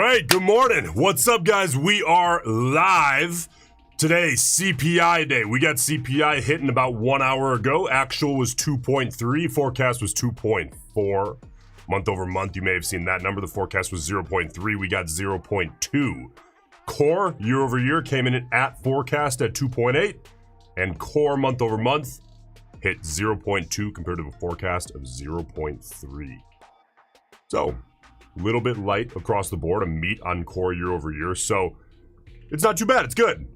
right, good morning. What's up, guys? We are live. Today, CPI day. We got CPI hitting about 1 hour ago. Actual was 2.3. Forecast was 2.4. Month over month, you may have seen that number. The forecast was 0.3. We got 0.2. Core year over year came in at forecast at 2.8. And core month over month hit 0.2 compared to a forecast of 0.3. So, a little bit light across the board, a meet on core year over year. So, it's not too bad. It's good.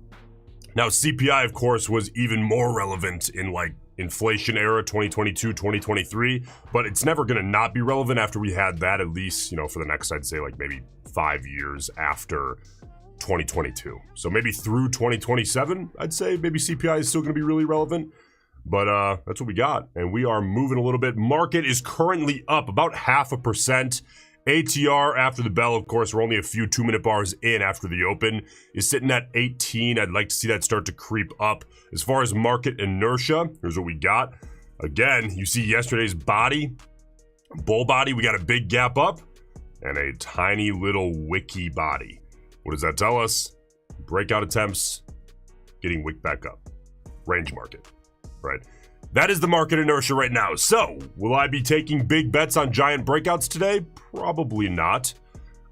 Now, CPI, of course, was even more relevant in like inflation era 2022, 2023, but it's never going to not be relevant after we had that, at least, you know, for the next, I'd say like maybe 5 years after 2022. So maybe through 2027, I'd say maybe CPI is still going to be really relevant, but that's what we got. And we are moving a little bit. Market is currently up about 0.5%. ATR after the bell, of course, we're only a few 2-minute bars in after the open, is sitting at 18. I'd like to see that start to creep up. As far as market inertia, here's what we got. Again, you see yesterday's body, bull body, we got a big gap up and a tiny little wiki body. What does that tell us? Breakout attempts, getting wick back up. Range market, right? That is the market inertia right now. So, will I be taking big bets on giant breakouts today? Probably not.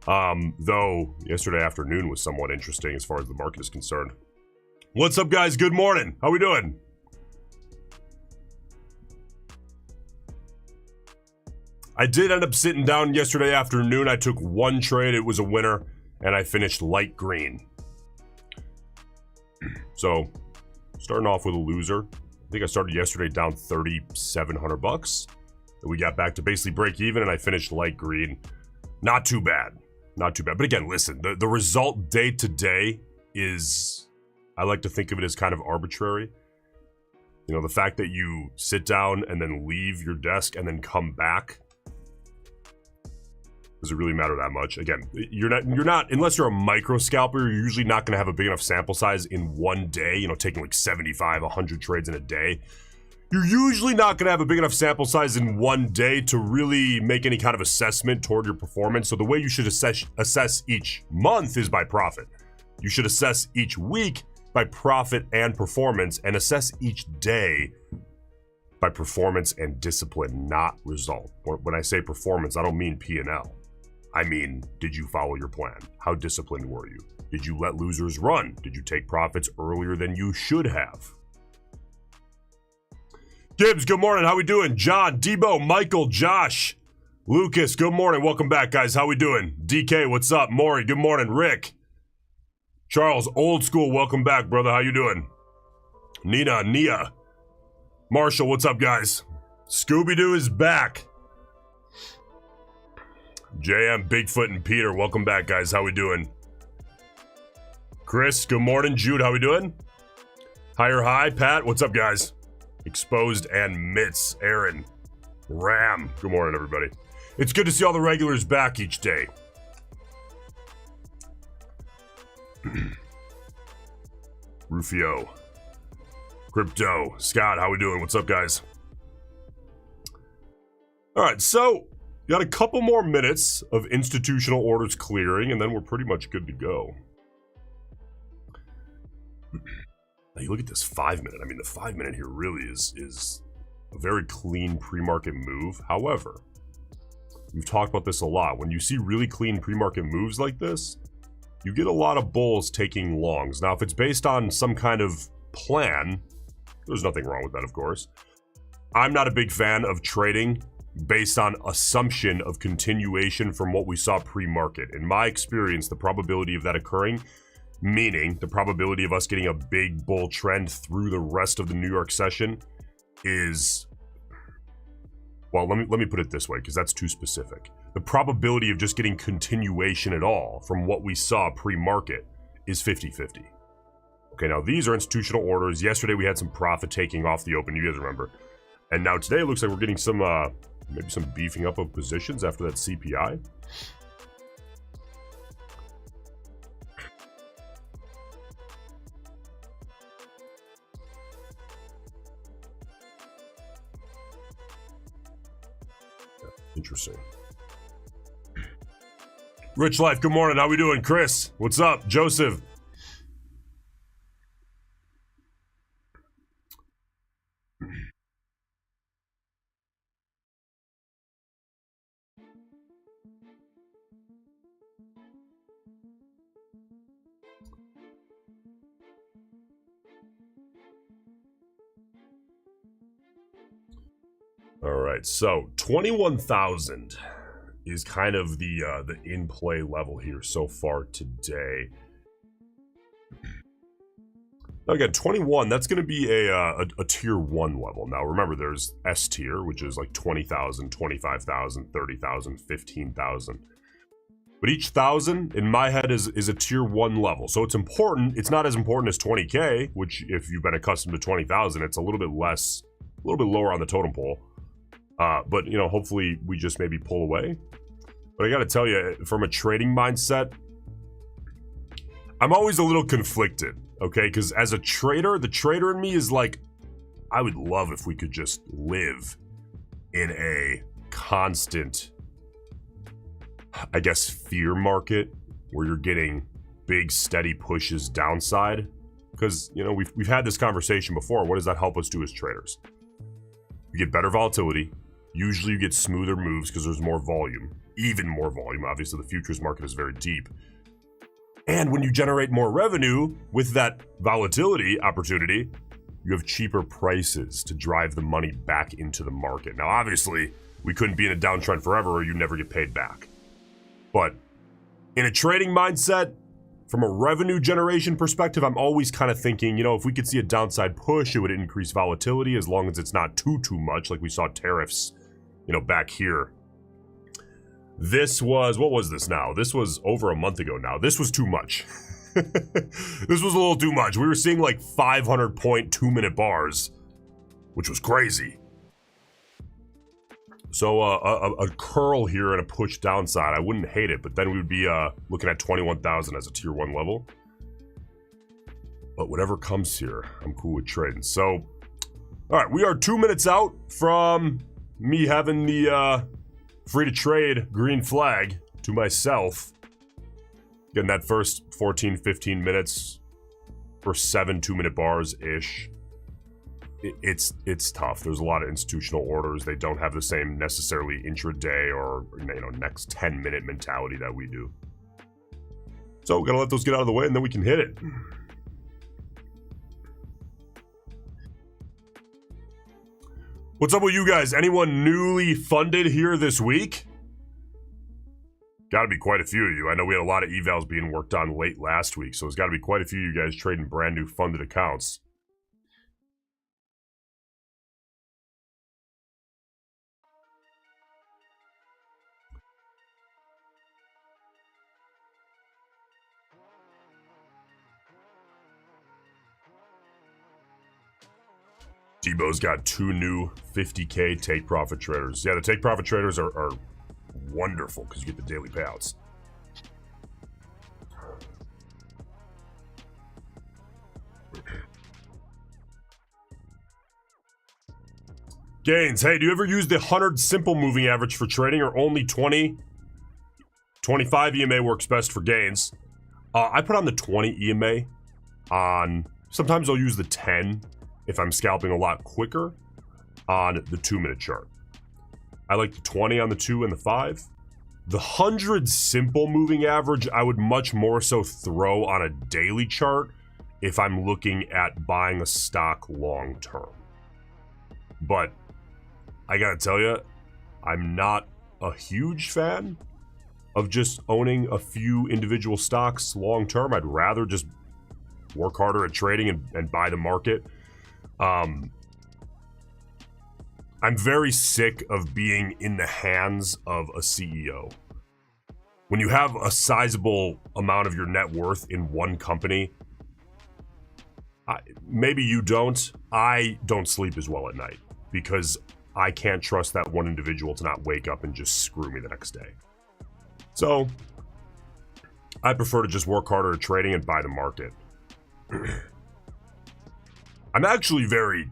Though, yesterday afternoon was somewhat interesting as far as the market is concerned. What's up, guys? Good morning. How we doing? I did end up sitting down yesterday afternoon. I took one trade. It was a winner, and I finished light green. So, starting off with a loser. I think I started yesterday down $3,700. We got back to basically break even, and I finished light green. Not too bad. Not too bad. But again, listen, the result day to day is, I like to think of it as kind of arbitrary. You know, the fact that you sit down and then leave your desk and then come back, does it really matter that much? Again, you're not, unless you're a micro scalper, you're usually not going to have a big enough sample size in one day, you know, taking like 75, 100 trades in a day. You're usually not going to have a big enough sample size in one day to really make any kind of assessment toward your performance. So the way you should assess each month is by profit. You should assess each week by profit and performance, and assess each day by performance and discipline, not result. When I say performance, I don't mean P&L. I mean, did you follow your plan? How disciplined were you? Did you let losers run? Did you take profits earlier than you should have? Gibbs, good morning. How we doing? John, Debo, Michael, Josh, Lucas, good morning. Welcome back, guys. How we doing? DK, what's up? Maury, good morning. Rick, Charles, old school, welcome back, brother. How you doing? Nina, Nia, Marshall, what's up, guys? Scooby-Doo is back. JM, Bigfoot, and Peter, welcome back, guys. How we doing? Chris, good morning. Jude, how we doing? Higher High, Pat, what's up, guys? Exposed and Mitts, Aaron, Ram, good morning, everybody. It's good to see all the regulars back each day. Rufio, Crypto, Scott, how we doing? What's up, guys? All right, so got a couple more minutes of institutional orders clearing, and then we're pretty much good to go. Now you look at this 5-minute. I mean, the 5-minute here really is a very clean pre-market move. However, we've talked about this a lot. When you see really clean pre-market moves like this, you get a lot of bulls taking longs. Now, if it's based on some kind of plan, there's nothing wrong with that, of course. I'm not a big fan of trading based on assumption of continuation from what we saw pre-market. In my experience, the probability of that occurring, meaning the probability of us getting a big bull trend through the rest of the New York session, is, well, let me put it this way, because that's too specific. The probability of just getting continuation at all from what we saw pre-market is 50-50. Okay, now these are institutional orders. Yesterday we had some profit taking off the open, you guys remember. And now today it looks like we're getting some, maybe some beefing up of positions after that CPI. Interesting. Rich Life, good morning. How we doing? Chris, what's up? Joseph. All right, so 21,000 is kind of the in play level here so far today. Now again, 21, that's going to be a tier 1 level. Now remember, there's S tier, which is like 20,000, 25,000, 30,000, 15,000. But each 1,000 in my head is a tier 1 level. So it's important. It's not as important as 20K, which if you've been accustomed to 20,000, it's a little bit less, a little bit lower on the totem pole. But, you know, hopefully we just maybe pull away. But I got to tell you, from a trading mindset, I'm always a little conflicted, okay? Because as a trader, the trader in me is like, I would love if we could just live in a constant, I guess, fear market where you're getting big, steady pushes downside. Because, you know, we've had this conversation before. What does that help us do as traders? You get better volatility. Usually you get smoother moves because there's more volume, even more volume. Obviously, the futures market is very deep. And when you generate more revenue with that volatility opportunity, you have cheaper prices to drive the money back into the market. Now, obviously, we couldn't be in a downtrend forever or you never get paid back. But in a trading mindset, from a revenue generation perspective, I'm always kind of thinking, you know, if we could see a downside push, it would increase volatility as long as it's not too much, like we saw tariffs, you know, back here. This was, what was this now? This was over a month ago now. This was too much. This was a little too much. We were seeing like 500 point 2-minute bars, which was crazy. So a curl here and a push downside, I wouldn't hate it, but then we would be looking at 21,000 as a tier 1 level. But whatever comes here, I'm cool with trading. So, all right, we are 2 minutes out from me having the free to trade green flag to myself. Getting that first 14, 15 minutes for 7 2-minute bars-ish. It's tough. There's a lot of institutional orders. They don't have the same necessarily intraday or, you know, next 10-minute mentality that we do. So we're gonna let those get out of the way and then we can hit it. What's up with you guys? Anyone newly funded here this week? Got to be quite a few of you. I know we had a lot of evals being worked on late last week, so there's got to be quite a few of you guys trading brand new funded accounts. Debo's got 2 new 50K take profit traders. Yeah, the take profit traders are wonderful because you get the daily payouts. Gains. Hey, do you ever use the 100 simple moving average for trading or only 20? 25 EMA works best for gains. I put on the 20 EMA on, sometimes I'll use the 10 if I'm scalping a lot quicker on the 2-minute chart. I like the 20 on the 2 and the 5. The 100 simple moving average, I would much more so throw on a daily chart if I'm looking at buying a stock long term. But I gotta tell you, I'm not a huge fan of just owning a few individual stocks long term. I'd rather just work harder at trading and buy the market. I'm very sick of being in the hands of a CEO. When you have a sizable amount of your net worth in one company, maybe you don't. I don't sleep as well at night because I can't trust that one individual to not wake up and just screw me the next day. So I prefer to just work harder at trading and buy the market. I'm actually very,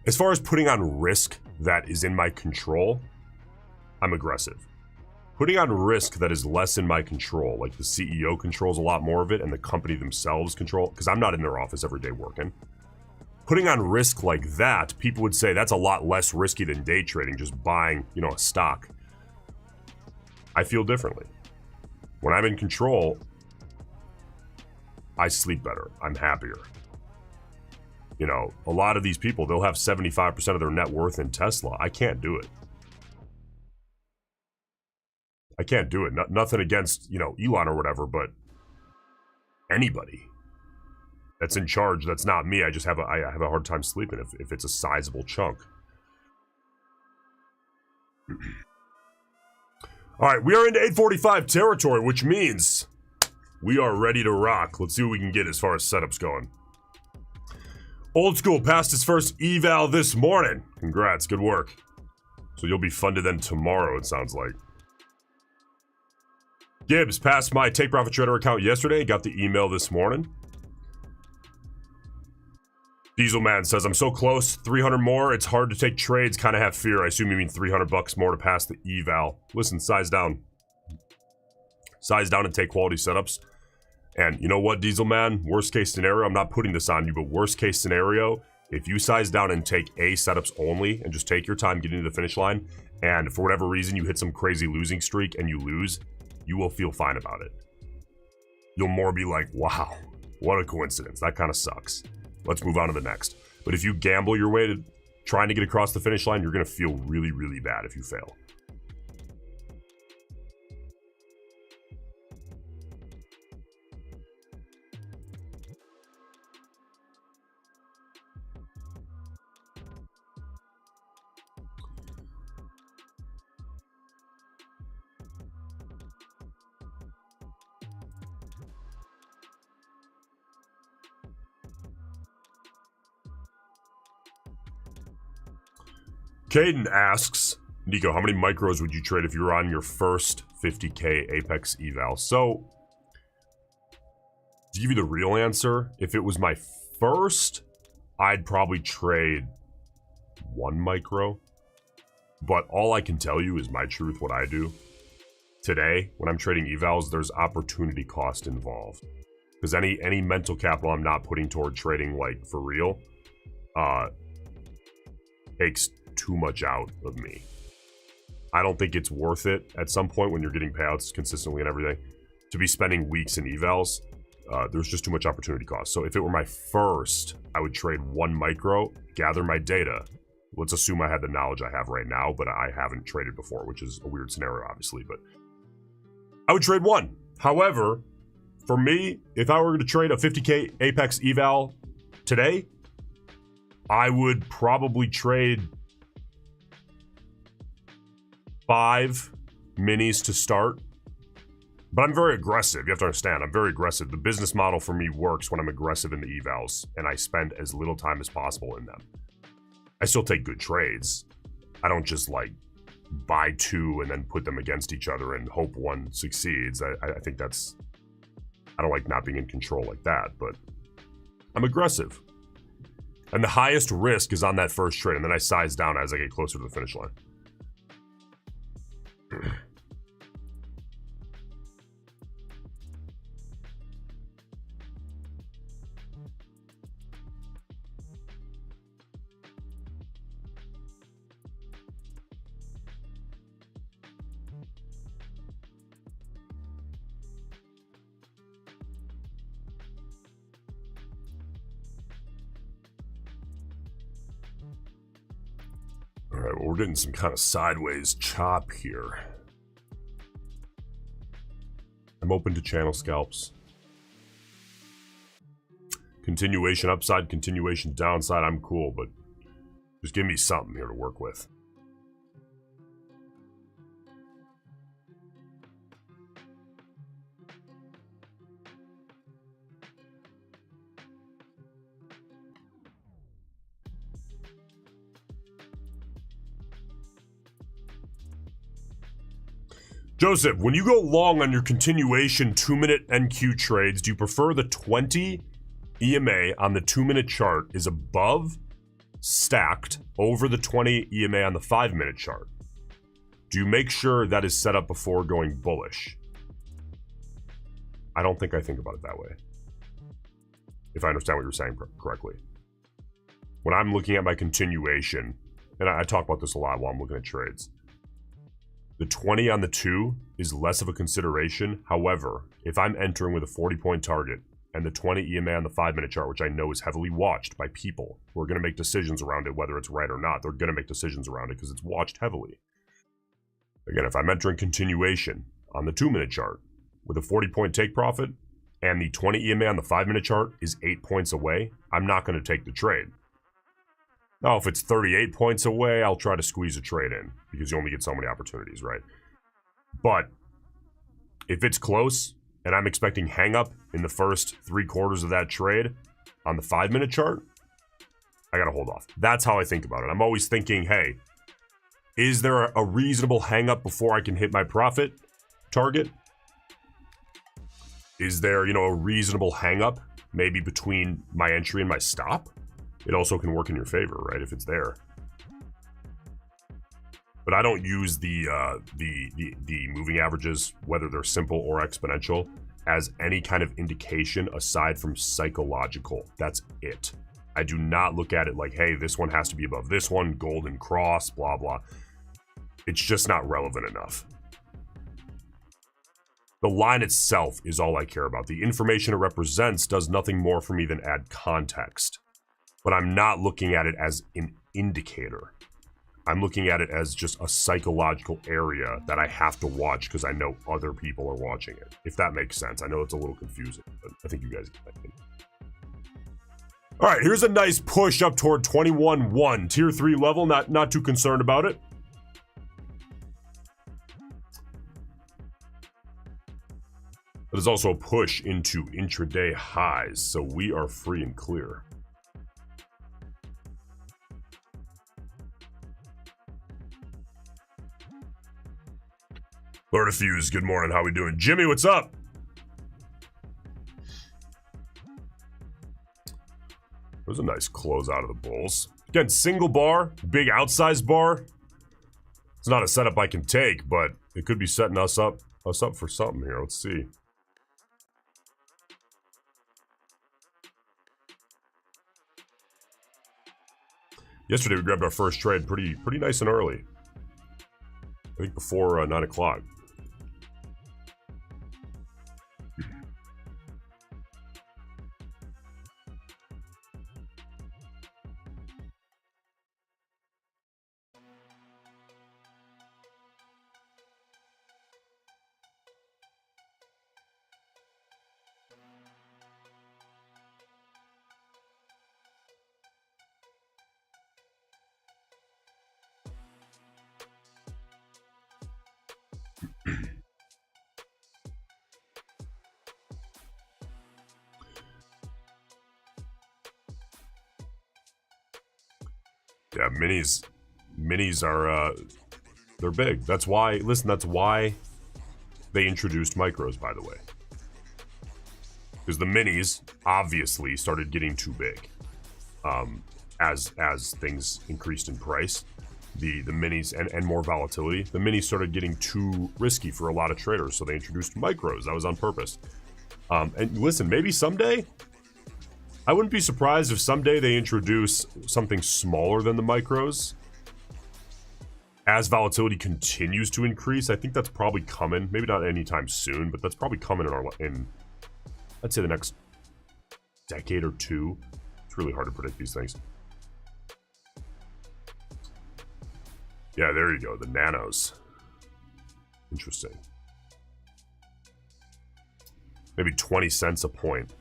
as far as putting on risk that is in my control, I'm aggressive. Putting on risk that is less in my control, like the CEO controls a lot more of it and the company themselves control, because I'm not in their office every day working. Putting on risk like that, people would say that's a lot less risky than day trading, just buying, you know, a stock. I feel differently. When I'm in control, I sleep better. I'm happier. You know, a lot of these people, they'll have 75% of their net worth in Tesla. I can't do it. I can't do it. Nothing against, you know, Elon or whatever, but anybody that's in charge, that's not me. I have a hard time sleeping if it's a sizable chunk. All right, we are into 845 territory, which means we are ready to rock. Let's see what we can get as far as setups going. Old School passed his first eval this morning. Congrats, good work. So you'll be funded then tomorrow, it sounds like. Gibbs passed my Take Profit Trader account yesterday, got the email this morning. Dieselman says, I'm so close, 300 more, it's hard to take trades, kind of have fear. I assume you mean 300 bucks more to pass the eval. Listen, size down. Size down and take quality setups. And you know what, Dieselman? Worst case scenario, I'm not putting this on you, but worst case scenario, if you size down and take A setups only and just take your time getting to the finish line, and for whatever reason you hit some crazy losing streak and you lose, you will feel fine about it. You'll more be like, wow, what a coincidence. That kind of sucks. Let's move on to the next. But if you gamble your way to trying to get across the finish line, you're going to feel really, really bad if you fail. Caden asks, Nico, how many micros would you trade if you were on your first 50K Apex eval? So, to give you the real answer, if it was my first, I'd probably trade 1 micro. But all I can tell you is my truth, what I do. Today, when I'm trading evals, there's opportunity cost involved. Because any mental capital I'm not putting toward trading, like, for real, takes too much out of me. I don't think it's worth it at some point when you're getting payouts consistently and everything to be spending weeks in evals. There's just too much opportunity cost. So if it were my first, I would trade 1 micro, gather my data. Let's assume I had the knowledge I have right now, but I haven't traded before, which is a weird scenario, obviously, but I would trade 1. However, for me, if I were to trade a 50K Apex eval today, I would probably trade 5 minis to start. But I'm very aggressive. You have to understand, I'm very aggressive. The business model for me works when I'm aggressive in the evals, and I spend as little time as possible in them. I still take good trades. I don't just like buy 2 and then put them against each other and hope one succeeds. I think that's, I don't like not being in control like that, but I'm aggressive. And the highest risk is on that first trade, and then I size down as I get closer to the finish line. Alright, well, we're getting some kind of sideways chop here. I'm open to channel scalps. Continuation upside, continuation downside, I'm cool, but just give me something here to work with. Joseph, when you go long on your continuation 2-minute NQ trades, do you prefer the 20 EMA on the 2-minute chart is above, stacked, over the 20 EMA on the 5-minute chart? Do you make sure that is set up before going bullish? I don't think I think about it that way, if I understand what you're saying correctly. When I'm looking at my continuation, and I talk about this a lot while I'm looking at trades, the 20 on the 2 is less of a consideration. However, if I'm entering with a 40-point target and the 20 EMA on the 5-minute chart, which I know is heavily watched by people who are going to make decisions around it, whether it's right or not, they're going to make decisions around it because it's watched heavily. Again, if I'm entering continuation on the 2-minute chart with a 40-point take profit and the 20 EMA on the 5-minute chart is 8 points away, I'm not going to take the trade. Now, if it's 38 points away, I'll try to squeeze a trade in because you only get so many opportunities, right? But if it's close and I'm expecting hang up in the first 3 quarters of that trade on the 5-minute chart, I got to hold off. That's how I think about it. I'm always thinking, hey, is there a reasonable hang up before I can hit my profit target? Is there, a reasonable hang up maybe between my entry and my stop? It also can work in your favor, right, if it's there. But I don't use the moving averages, whether they're simple or exponential, as any kind of indication aside from psychological. That's it. I do not look at it like, hey, this one has to be above this one, golden cross, blah, blah. It's just not relevant enough. The line itself is all I care about. The information it represents does nothing more for me than add context. But I'm not looking at it as an indicator. I'm looking at it as just a psychological area that I have to watch because I know other people are watching it. If that makes sense. I know it's a little confusing, but I think you guys get it. All right, here's a nice push up toward 21-1. Tier 3 level, not too concerned about it. But there's also a push into intraday highs, so we are free and clear. Lord of Fuse, good morning. How we doing? Jimmy, what's up? There's a nice close out of the bulls. Again, single bar, big outsized bar. It's not a setup I can take, but it could be setting us up for something here. Let's see. Yesterday we grabbed our first trade pretty nice and early. I think before 9 o'clock. Yeah, minis are, they're big. That's why, listen, that's why they introduced micros, by the way. Because the minis obviously started getting too big. As things increased in price, the minis and more volatility, the minis started getting too risky for a lot of traders, so they introduced micros. That was on purpose. And listen, maybe someday, I wouldn't be surprised if someday they introduce something smaller than the micros. As volatility continues to increase, I think that's probably coming. Maybe not anytime soon, but that's probably coming in I'd say the next decade or two. It's really hard to predict these things. Yeah, there you go, the nanos. Interesting. Maybe 20 cents a point.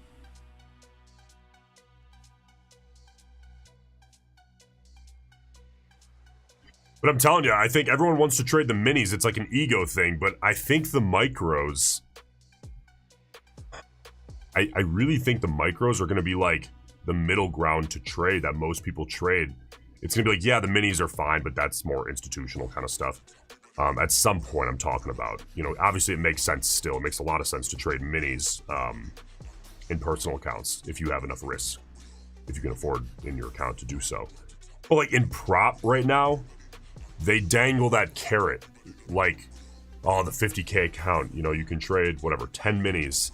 But I'm telling you, I think everyone wants to trade the minis. It's like an ego thing, but I think the micros... I really think the micros are going to be like the middle ground to trade that most people trade. It's going to be like, yeah, the minis are fine, but that's more institutional kind of stuff. At some point I'm talking about. You know, obviously it makes sense still. It makes a lot of sense to trade minis in personal accounts if you have enough risk. If you can afford in your account to do so. But like in prop right now... they dangle that carrot like, oh, the 50K account, you know, you can trade whatever, 10 minis.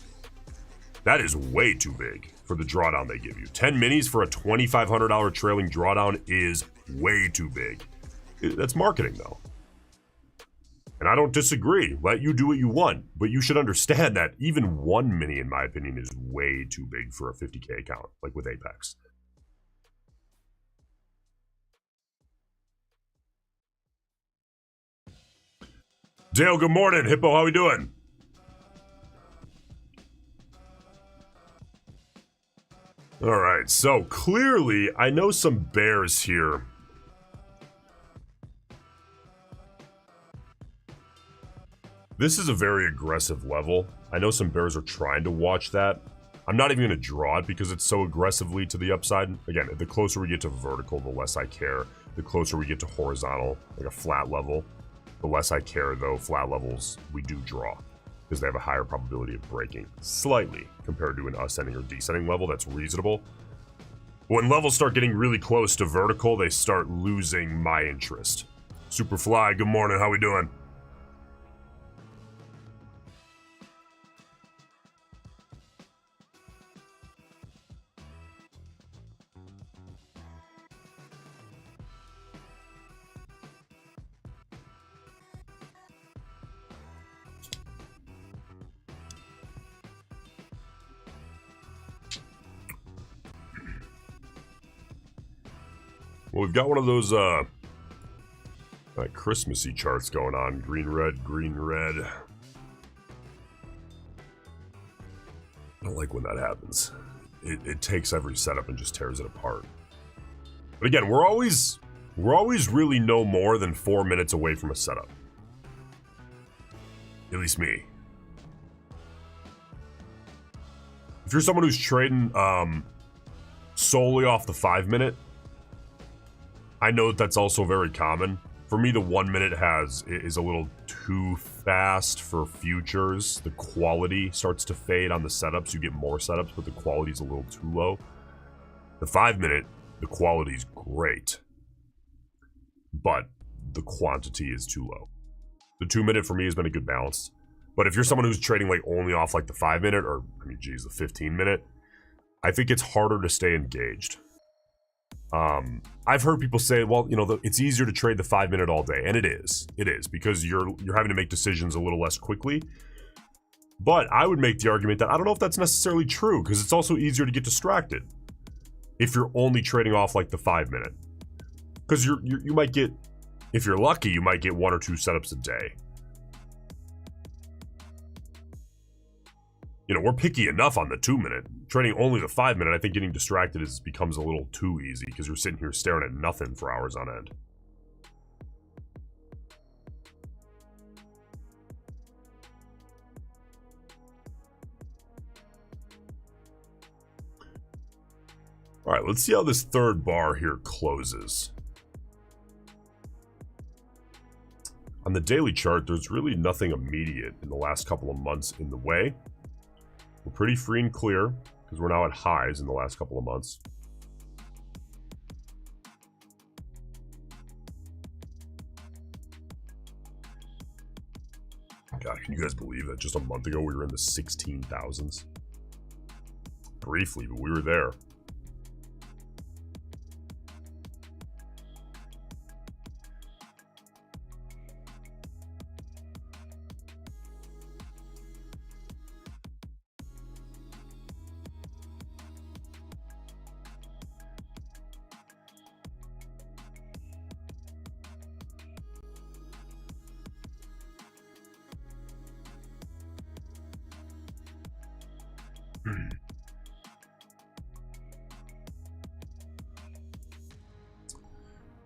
That is way too big for the drawdown they give you. 10 minis for a $2,500 trailing drawdown is way too big. That's marketing though. And I don't disagree. Let you do what you want. But you should understand that even 1 mini, in my opinion, is way too big for a 50K account, like with Apex. Dale, good morning. Hippo, how we doing? All right, so clearly, I know some bears here. This is a very aggressive level. I know some bears are trying to watch that. I'm not even going to draw it because it's so aggressively to the upside. Again, the closer we get to vertical, the less I care. The closer we get to horizontal, like a flat level, the less I care, though flat levels we do draw because they have a higher probability of breaking slightly compared to an ascending or descending level. That's reasonable. When levels start getting really close to vertical, they start losing my interest. Superfly, good morning. How we doing? Well, we've got one of those Christmassy charts going on. Green, red, green, red. I don't like when that happens. It takes every setup and just tears it apart. But again, we're always really no more than 4 minutes away from a setup. At least me. If you're someone who's trading solely off the 5 minute, I know that's also very common. For me, the 1 minute is a little too fast for futures. The quality starts to fade on the setups. You get more setups, but the quality is a little too low. The 5 minute, the quality is great, but the quantity is too low. The 2 minute for me has been a good balance. But if you're someone who's trading like only off like the 5 minute or, I mean, geez, the 15 minute, I think it's harder to stay engaged. I've heard people say, well, you know, it's easier to trade the 5 minute all day, and it is because you're having to make decisions a little less quickly. But I would make the argument that I don't know if that's necessarily true because it's also easier to get distracted if you're only trading off like the 5 minute, because you might get, if you're lucky, you might get 1 or 2 setups a day. You know, we're picky enough on the 2 minute. Trading only the 5 minute, I think getting distracted becomes a little too easy because you're sitting here staring at nothing for hours on end. All right, let's see how this third bar here closes. On the daily chart, there's really nothing immediate in the last couple of months in the way. We're pretty free and clear because we're now at highs in the last couple of months. God, can you guys believe that just a month ago we were in the 16,000s? Briefly, but we were there.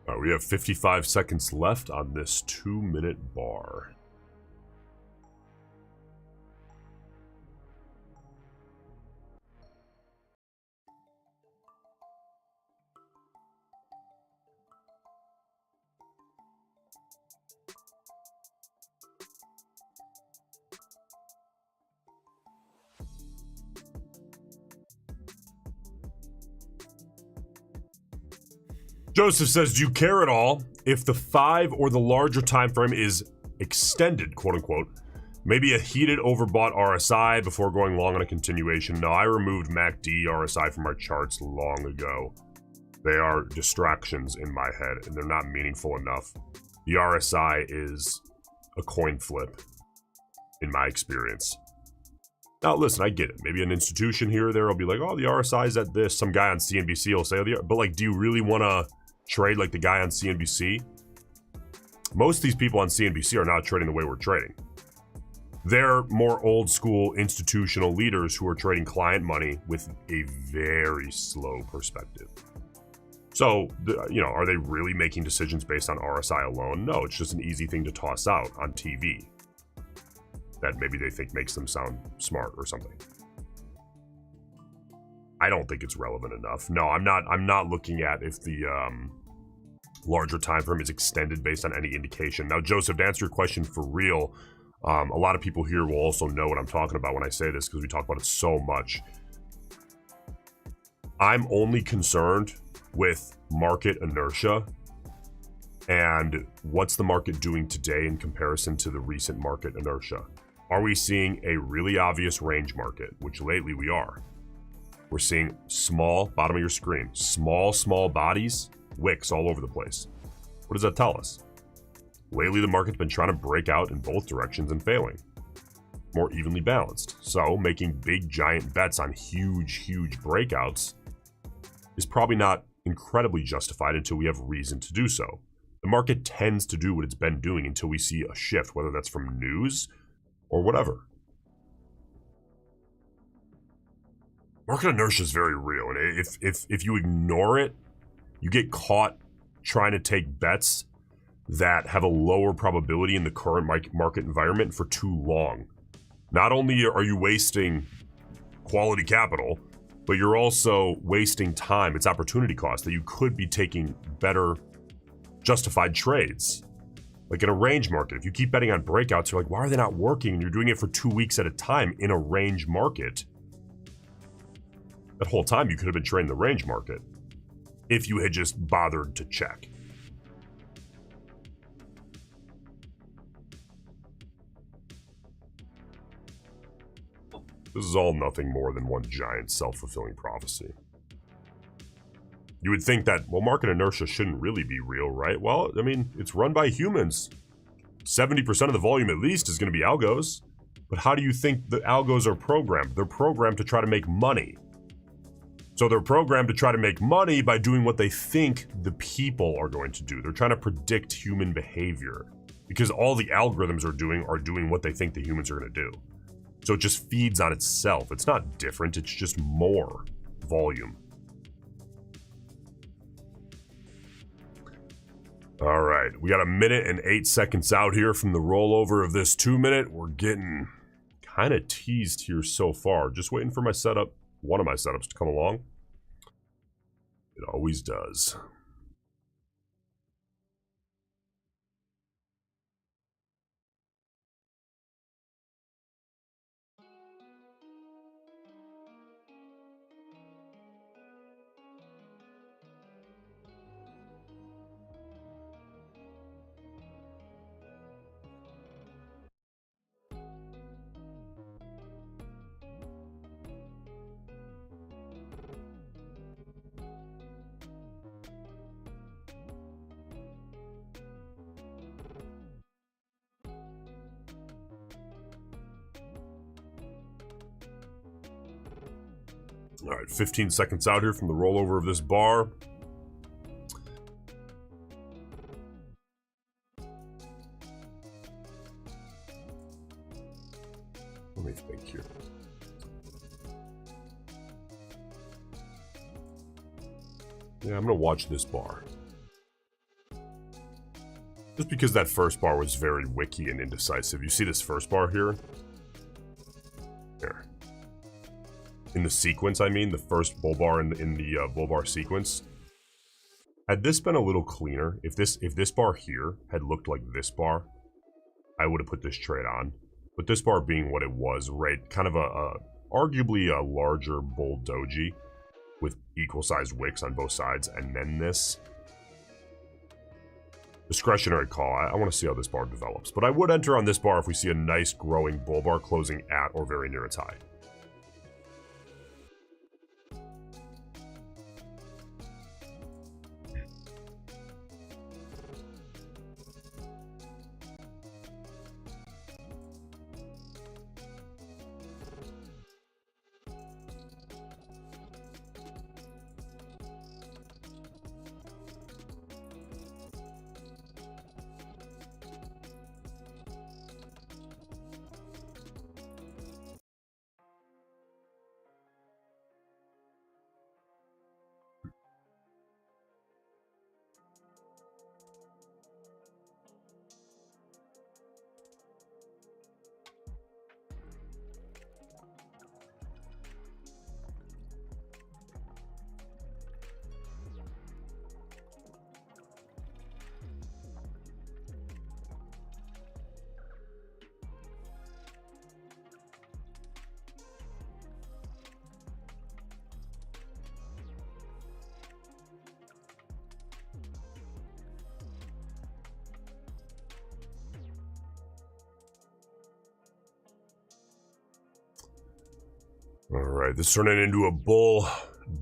All right, we have 55 seconds left on this 2 minute bar. Joseph says, do you care at all if the 5 or the larger time frame is extended, quote unquote? Maybe a heated overbought RSI before going long on a continuation. No, I removed MACD RSI from our charts long ago. They are distractions in my head, and they're not meaningful enough. The RSI is a coin flip, in my experience. Now, listen, I get it. Maybe an institution here or there will be like, oh, the RSI is at this. Some guy on CNBC will say, oh, but like, do you really want to trade like the guy on CNBC? Most of these people on CNBC are not trading the way we're trading. They're more old school institutional leaders who are trading client money with a very slow perspective. So, are they really making decisions based on RSI alone? No, it's just an easy thing to toss out on TV that maybe they think makes them sound smart or something. I don't think it's relevant enough. No, I'm not looking at if the larger time frame is extended based on any indication. Now, Joseph, to answer your question for real, a lot of people here will also know what I'm talking about when I say this because we talk about it so much. I'm only concerned with market inertia and what's the market doing today in comparison to the recent market inertia. Are we seeing a really obvious range market, which lately we are? We're seeing small, bottom of your screen, small bodies, wicks all over the place. What does that tell us? Lately, the market's been trying to break out in both directions and failing. More evenly balanced. So making big, giant bets on huge breakouts is probably not incredibly justified until we have reason to do so. The market tends to do what it's been doing until we see a shift, whether that's from news or whatever. Market inertia is very real, and if you ignore it, you get caught trying to take bets that have a lower probability in the current market environment for too long. Not only are you wasting quality capital, but you're also wasting time. It's opportunity cost that you could be taking better justified trades. Like in a range market, if you keep betting on breakouts, you're like, why are they not working? And you're doing it for 2 weeks at a time in a range market. That whole time you could have been trading the range market if you had just bothered to check. This is all nothing more than one giant self-fulfilling prophecy. You would think that, well, market inertia shouldn't really be real, right? Well, I mean, it's run by humans. 70% of the volume at least is going to be algos. But how do you think the algos are programmed? They're programmed to try to make money. So they're programmed to try to make money by doing what they think the people are going to do. They're trying to predict human behavior because all the algorithms are doing what they think the humans are going to do. So it just feeds on itself. It's not different. It's just more volume. All right, we got 1 minute and 8 seconds out here from the rollover of this 2 minute. We're getting kind of teased here so far. Just waiting for my setup, one of my setups to come along. It always does. All right, 15 seconds out here from the rollover of this bar. Let me think here. Yeah, I'm gonna watch this bar. Just because that first bar was very wicky and indecisive. You see this first bar here? Here. In the sequence, I mean, the first bull bar in the bull bar sequence. Had this been a little cleaner, if this bar here had looked like this bar, I would have put this trade on. But this bar being what it was, right, kind of arguably a larger bull doji with equal sized wicks on both sides, and then this, Discretionary call. I want to see how this bar develops. But I would enter on this bar if we see a nice growing bull bar closing at or very near its high. All right, this turning into a bull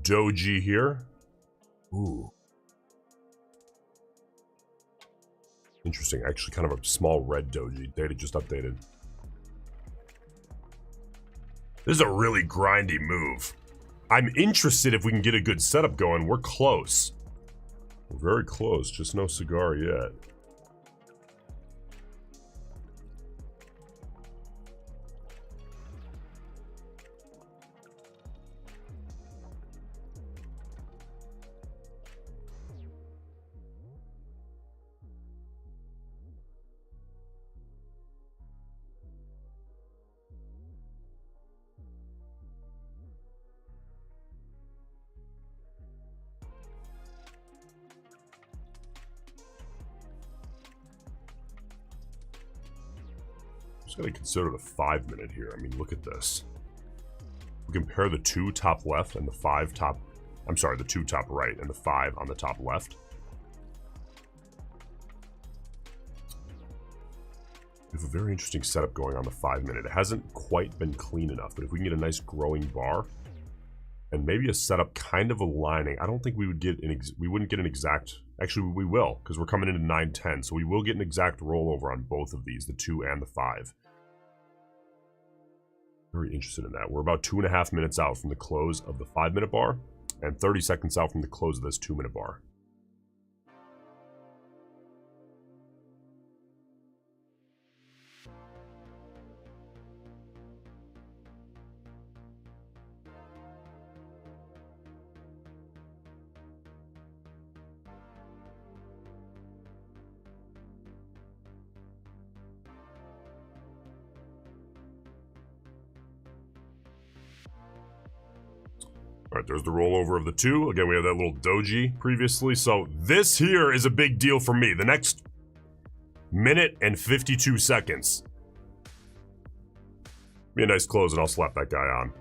doji here. Ooh. Interesting, actually kind of a small red doji. Data just updated. This is a really grindy move. I'm interested if we can get a good setup going. We're close. We're very close, just no cigar yet. Just gotta consider the 5 minute here. I mean, look at this. We compare the 2 top left and the 5 top, I'm sorry, the 2 top right and the 5 on the top left. We have a very interesting setup going on the 5 minute. It hasn't quite been clean enough, but if we can get a nice growing bar and maybe a setup kind of aligning, I don't think we would get we wouldn't get an exact, actually we will, because we're coming into 9-10, so we will get an exact rollover on both of these, the 2 and the 5. Very interested in that. We're about 2.5 minutes out from the close of the 5 minute bar and 30 seconds out from the close of this 2 minute bar. All right, there's the rollover of the 2. Again, we have that little doji previously. So this here is a big deal for me. The next minute and 52 seconds. Be a nice close and I'll slap that guy on.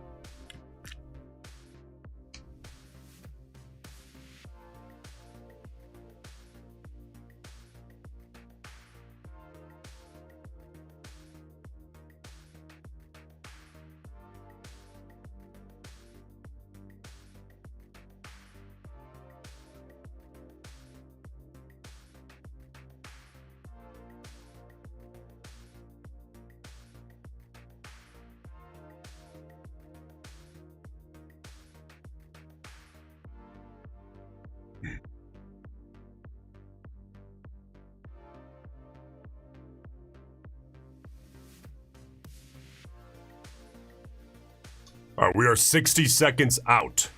All right, we are 60 seconds out.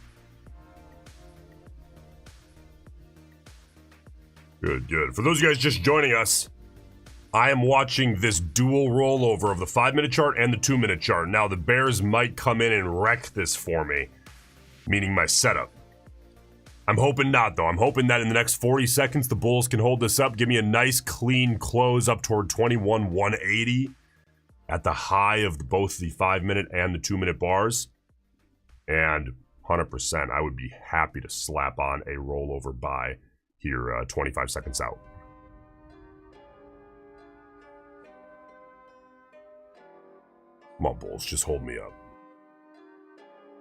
Good, good. For those of you guys just joining us, I am watching this dual rollover of the 5 minute chart and the 2 minute chart. Now, the bears might come in and wreck this for me, meaning my setup. I'm hoping not, though. I'm hoping that in the next 40 seconds, the bulls can hold this up, give me a nice, clean close up toward 21,180 at the high of both the 5 minute and the 2 minute bars. And 100%, I would be happy to slap on a rollover buy here 25 seconds out. Come on, Bulls, just hold me up.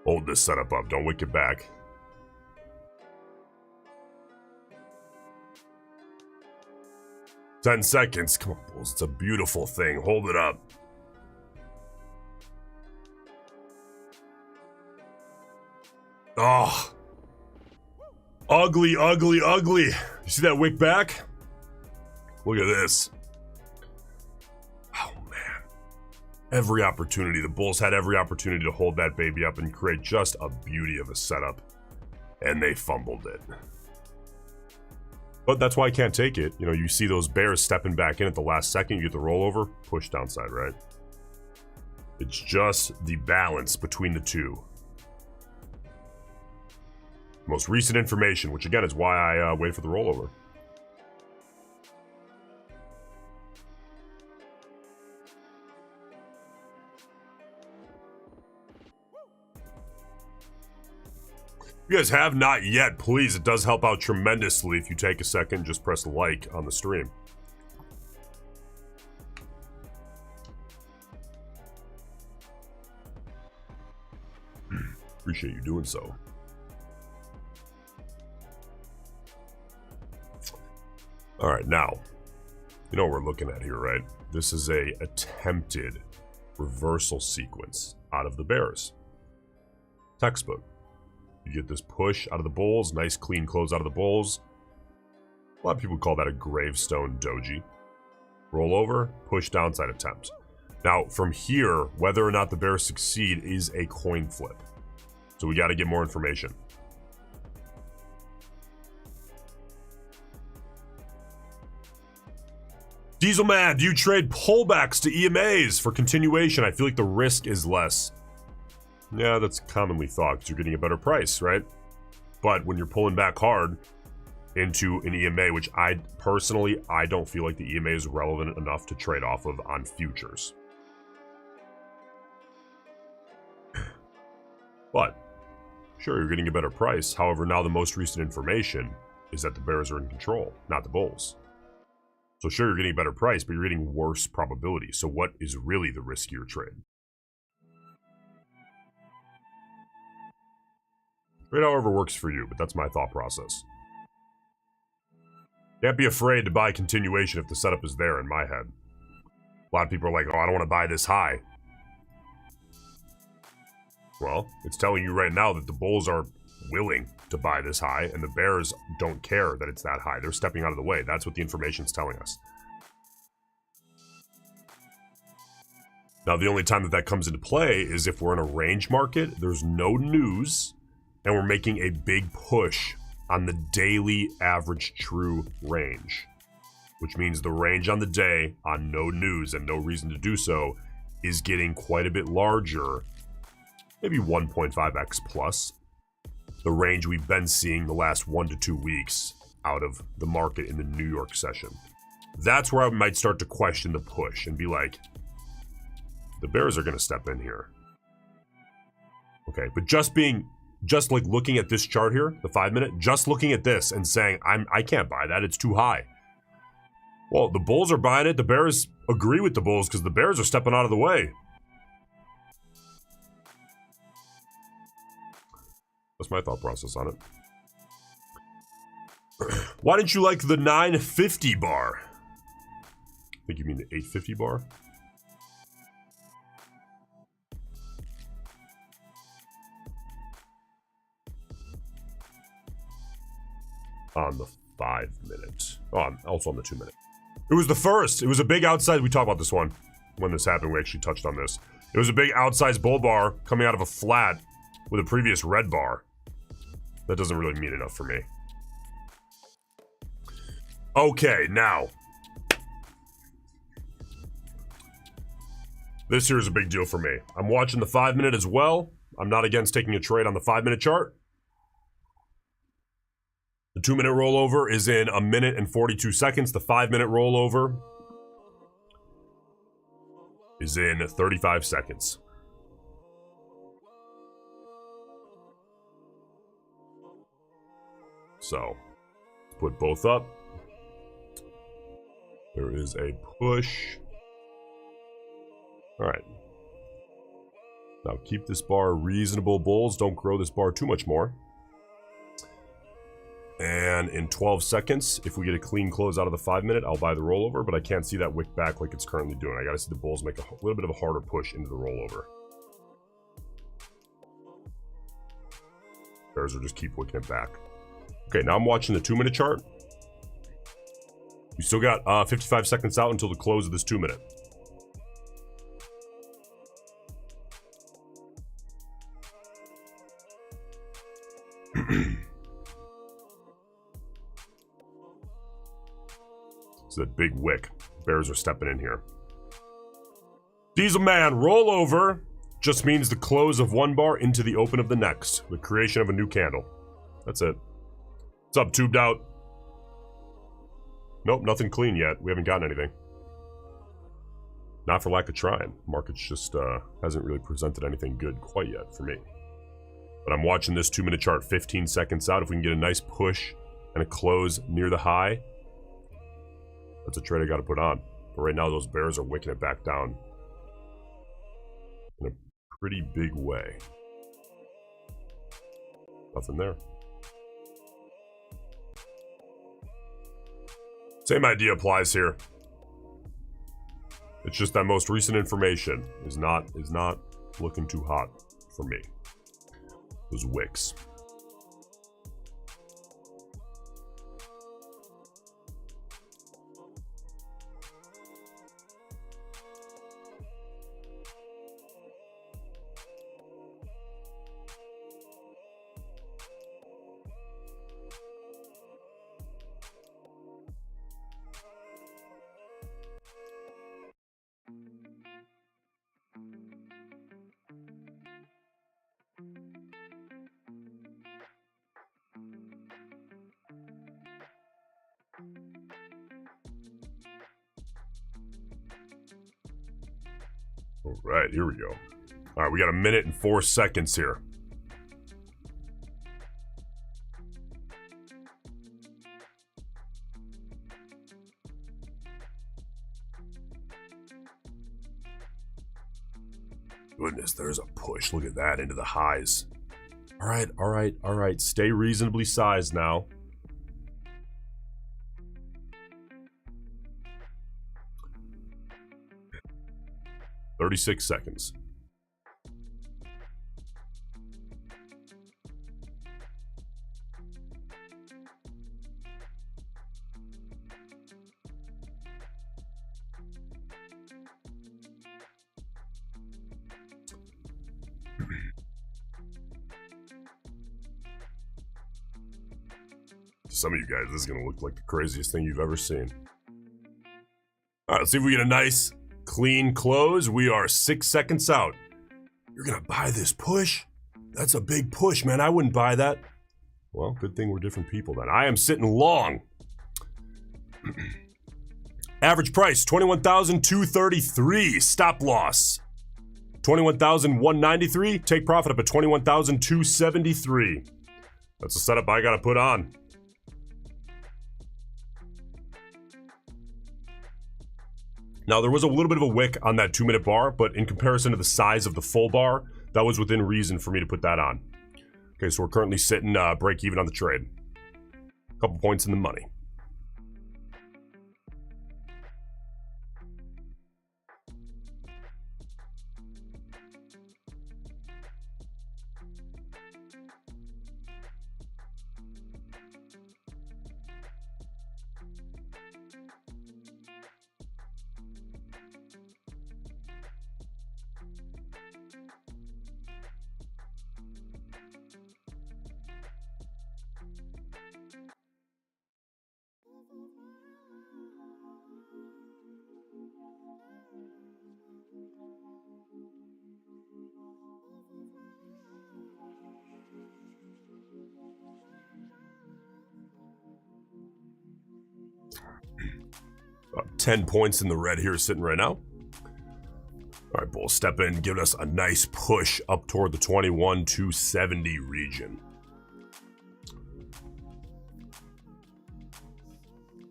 Hold this setup up, don't wick it back. "10 seconds. Come on, Bulls. It's a beautiful thing. Hold it up." Oh. Ugly, ugly, ugly. You see that wick back? Look at this. Oh, man. Every opportunity. The Bulls had every opportunity to hold that baby up and create just a beauty of a setup. And they fumbled it. But that's why I can't take it. You know, you see those Bears stepping back in at the last second, you get the rollover, push downside, right? It's just the balance between the two. Most recent information, which again is why I wait for the rollover. If you guys have not yet, please, it does help out tremendously if you take a second, just press like on the stream. Appreciate you doing so. All right, now, you know what we're looking at here, right? This is a attempted reversal sequence out of the Bears. Textbook. You get this push out of the Bulls, nice clean close out of the Bulls. A lot of people call that a gravestone doji. Rollover, push downside attempt. Now, from here, whether or not the Bears succeed is a coin flip. So we got to get more information. Dieselman, do you trade pullbacks to EMAs for continuation? I feel like the risk is less. Yeah, that's commonly thought because you're getting a better price, right? But when you're pulling back hard into an EMA, which I don't feel like the EMA is relevant enough to trade off of on futures. But sure, you're getting a better price. However, now the most recent information is that the Bears are in control, not the Bulls. So sure, you're getting a better price, but you're getting worse probability. So what is really the riskier trade? Trade however works for you, but that's my thought process. Can't be afraid to buy continuation if the setup is there in my head. A lot of people are like, oh, I don't want to buy this high. Well, it's telling you right now that the Bulls are willing to buy this high, and the Bears don't care that it's that high. They're stepping out of the way. That's what the information's telling us. Now, the only time that that comes into play is if we're in a range market, there's no news, and we're making a big push on the daily average true range, which means the range on the day on no news and no reason to do so is getting quite a bit larger, maybe 1.5x plus the range we've been seeing the last 1 to 2 weeks out of the market in the New York session. That's where I might start to question the push and be like, the Bears are going to step in here. Okay, but just like looking at this chart here, the 5-minute, just looking at this and saying, I can't buy that, it's too high. Well, the Bulls are buying it. The Bears agree with the Bulls because the Bears are stepping out of the way. That's my thought process on it. Why didn't you like the 950 bar? I think you mean the 850 bar? On the 5-minute. Oh, also on the 2-minute. It was the first. It was a big outside. We talked about this one when this happened. We actually touched on this. It was a big outsized bull bar coming out of a flat with a previous red bar. That doesn't really mean enough for me. Okay, now. This here is a big deal for me. I'm watching the 5-minute as well. I'm not against taking a trade on the 5-minute chart. The 2-minute rollover is in 1 minute and 42 seconds. The 5-minute rollover is in 35 seconds. So, put both up. There is a push. All right. Now keep this bar reasonable, bulls. Don't grow this bar too much more. And in 12 seconds, if we get a clean close out of the 5 minute, I'll buy the rollover, but I can't see that wick back like it's currently doing. I gotta see the bulls make a little bit of a harder push into the rollover. Bears will just keep wicking it back. Okay, now I'm watching the 2 minute chart. We still got 55 seconds out until the close of this 2 minute. It's that big wick. Bears are stepping in here. Diesel man, roll over just means the close of one bar into the open of the next. The creation of a new candle. That's it. What's up, tubed out? Nope, nothing clean yet. We haven't gotten anything. Not for lack of trying. Market's just hasn't really presented anything good quite yet for me. But I'm watching this 2 minute chart 15 seconds out. If we can get a nice push and a close near the high, that's a trade I got to put on. But right now, those bears are wicking it back down in a pretty big way. Nothing there. Same idea applies here. It's just that most recent information is not looking too hot for me. Those wicks. All right, here we go. All right, we got a minute and 4 seconds here. Goodness, there's a push. Look at that into the highs. All right, all right, all right. Stay reasonably sized now. "36 seconds. To some of you guys, this is going to look like the craziest thing you've ever seen. All right, let's see if we get a nice clean close. We are 6 seconds out. You're going to buy this push? That's a big push, man. I wouldn't buy that. Well, good thing we're different people then. I am sitting long. Average price, 21,233. Stop loss, 21,193. Take profit up at 21,273. That's a setup I got to put on. Now, there was a little bit of a wick on that 2 minute bar, but in comparison to the size of the full bar, that was within reason for me to put that on. Okay, so we're currently sitting break even on the trade. A couple points in the money. About 10 points in the red here sitting right now. All right, Bulls step in, giving us a nice push up toward the 21,270 region.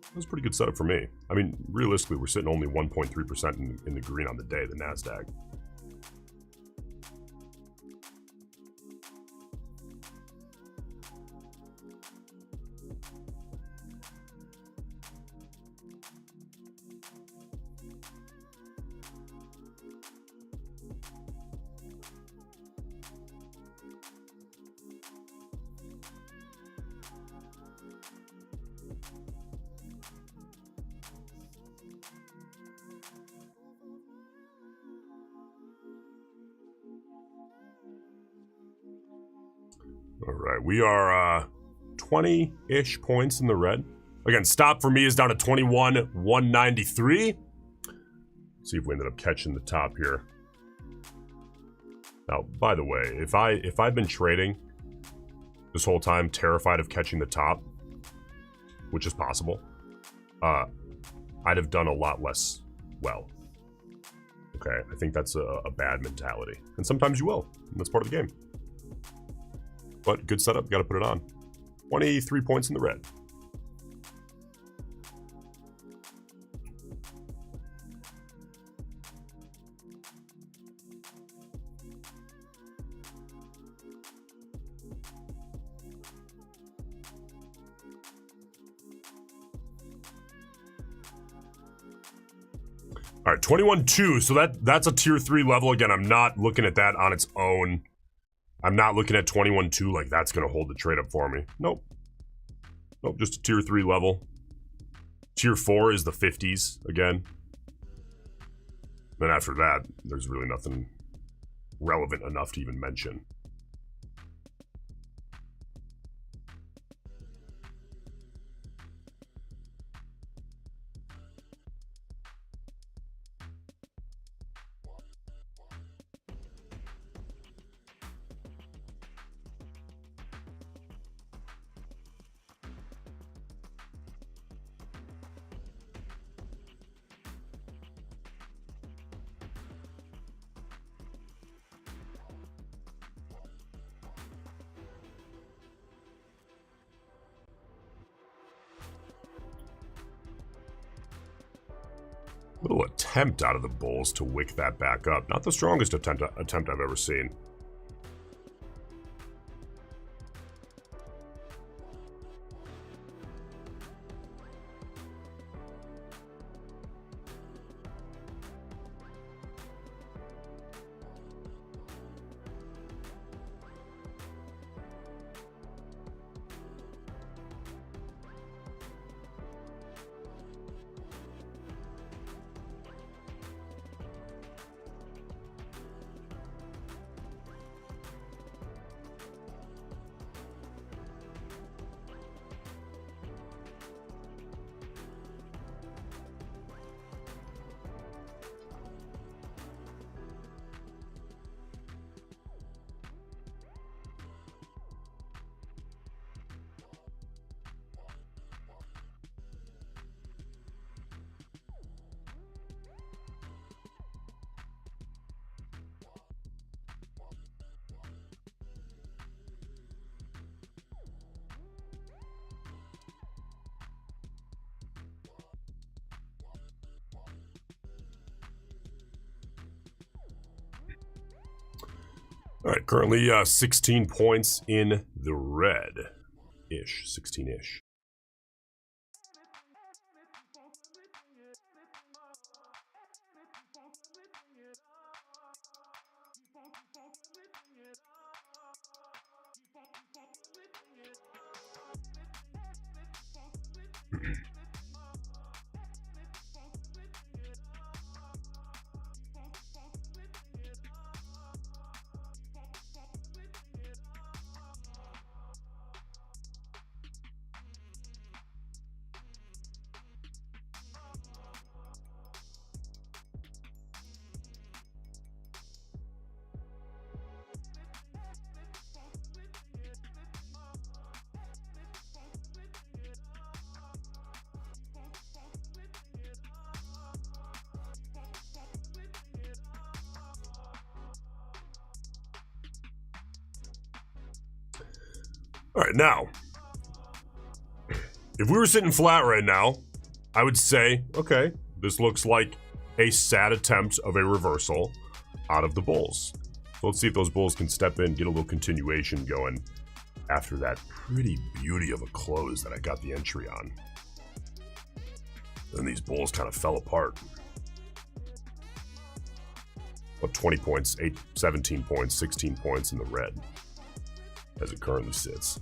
That was a pretty good setup for me. I mean, realistically, we're sitting only 1.3% in the green on the day, the Nasdaq. All right, we are 20-ish points in the red. Again, stop for me is down to 21,193. See if we ended up catching the top here. Now, by the way, if I'd been trading this whole time, terrified of catching the top, which is possible, I'd have done a lot less well. Okay, I think that's a bad mentality. And sometimes you will, and that's part of the game. But good setup, gotta put it on. 23 points in the red. All right, 21.2, so that's a tier 3 level. Again, I'm not looking at that on its own. I'm not looking at 21.2 like that's going to hold the trade up for me. Nope. Nope, just a tier 3 level. Tier 4 is the 50s again. Then after that, there's really nothing relevant enough to even mention. Little attempt out of the bulls to wick that back up. Not the strongest attempt I've ever seen. All right, currently 16 points in the red-ish, 16-ish. All right, now, if we were sitting flat right now, I would say, okay, this looks like a sad attempt of a reversal out of the bulls. So let's see if those bulls can step in, get a little continuation going after that pretty beauty of a close that I got the entry on. Then these bulls kind of fell apart. What, 20 points, 17 points, 16 points in the red as it currently sits.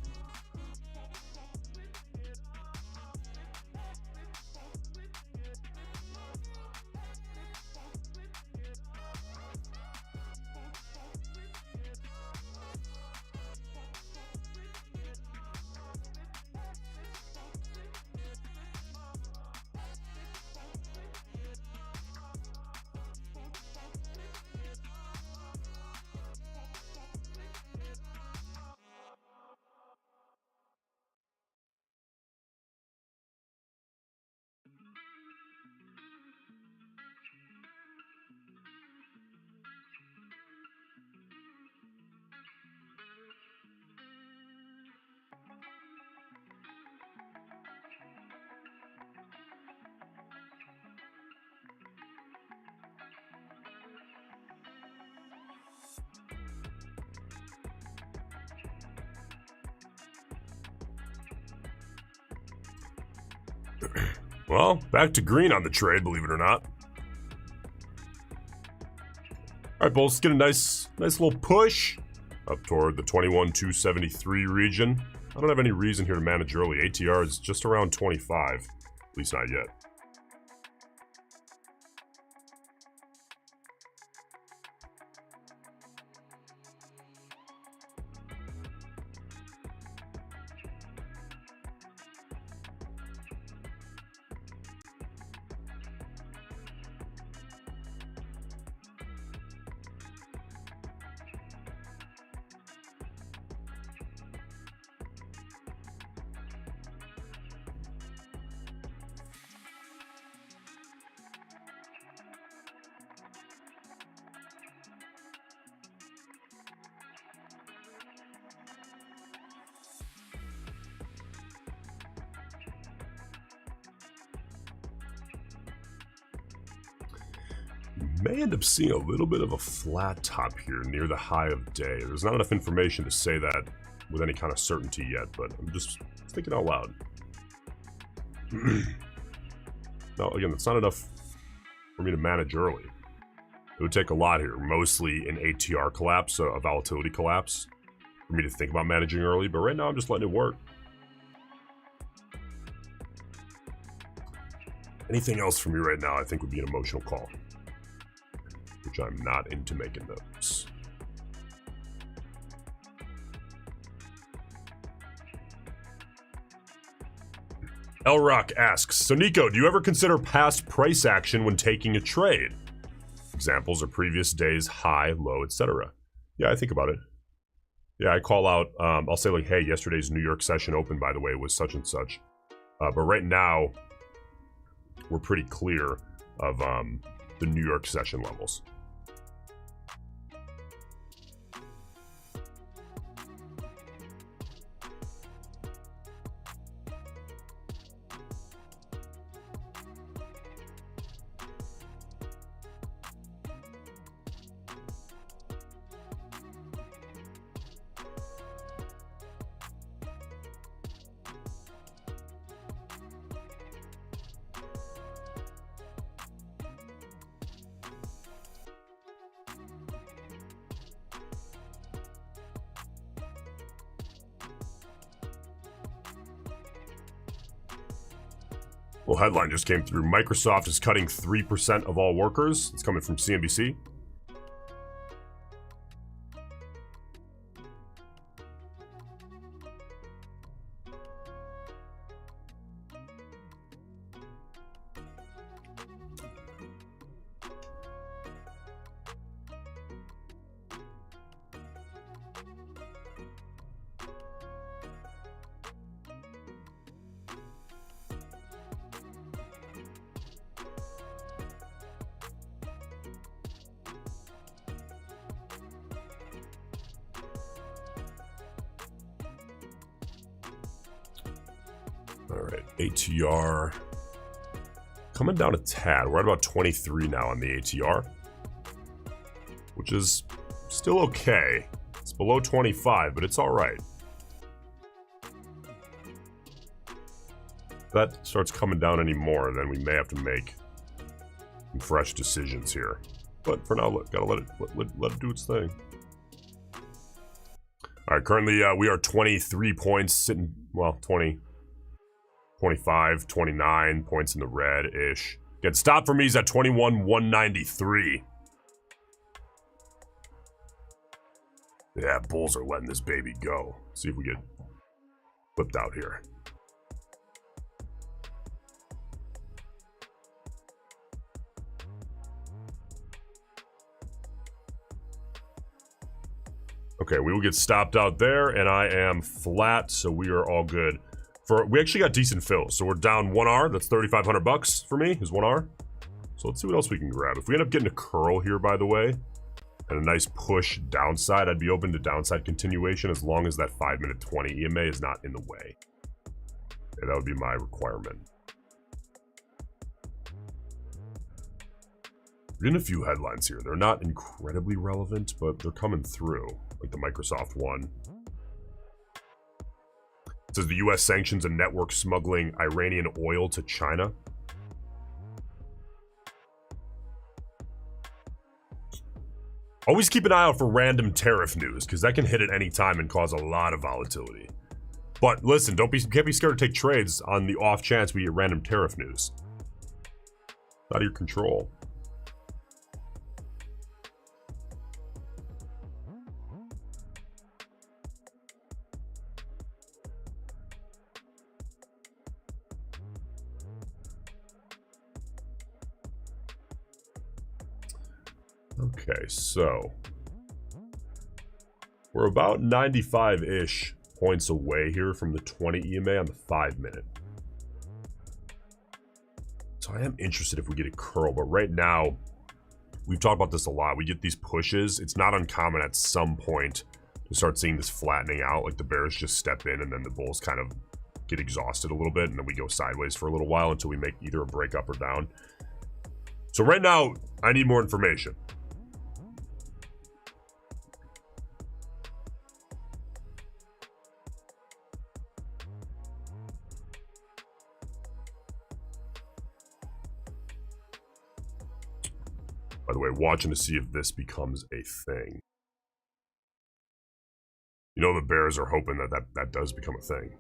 Well, back to green on the trade, believe it or not. All right, Bulls, let's get a nice little push up toward the 21,273 region. I don't have any reason here to manage early. ATR is just around 25, at least not yet. May end up seeing a little bit of a flat top here near the high of day. There's not enough information to say that with any kind of certainty yet, but I'm just thinking out loud. Now, again, that's not enough for me to manage early. It would take a lot here, mostly an ATR collapse, a volatility collapse, for me to think about managing early, but right now I'm just letting it work. Anything else for me right now I think would be an emotional call, which I'm not into making those. El Rock asks, so Nico, do you ever consider past price action when taking a trade? Examples are previous days, high, low, etc. Yeah, I think about it. Yeah, I call out, I'll say like, hey, yesterday's New York session open, by the way, was such and such. But right now, we're pretty clear of the New York session levels. Well, headline just came through. Microsoft is cutting 3% of all workers. It's coming from CNBC. All right, ATR coming down a tad. We're at about 23 now on the ATR, which is still okay. It's below 25, but it's all right. If that starts coming down anymore, then we may have to make some fresh decisions here. But for now, gotta let it do its thing. All right, currently we are 23 points sitting, well, 20. 25, 29 points in the red-ish. Get stopped for me is at 21,193. Yeah, Bulls are letting this baby go. See if we get flipped out here. Okay, we will get stopped out there, and I am flat, so we are all good. We actually got decent fills, so we're down 1R. That's 3,500 bucks for me, is 1R. So let's see what else we can grab. If we end up getting a curl here, by the way, and a nice push downside, I'd be open to downside continuation as long as that 5-minute 20 EMA is not in the way. Yeah, that would be my requirement. We're getting a few headlines here. They're not incredibly relevant, but they're coming through, like the Microsoft one. says the U.S. sanctions a network smuggling Iranian oil to China. Always keep an eye out for random tariff news, because that can hit at any time and cause a lot of volatility. But listen, can't be scared to take trades on the off chance we get random tariff news. Out of your control. Okay, so we're about 95-ish points away here from the 20 EMA on the 5-minute. So I am interested if we get a curl, but right now, we've talked about this a lot. We get these pushes. It's not uncommon at some point to start seeing this flattening out, like the bears just step in and then the bulls kind of get exhausted a little bit, and then we go sideways for a little while until we make either a break up or down. So right now, I need more information. By the way, watching to see if this becomes a thing. You know, the bears are hoping that does become a thing.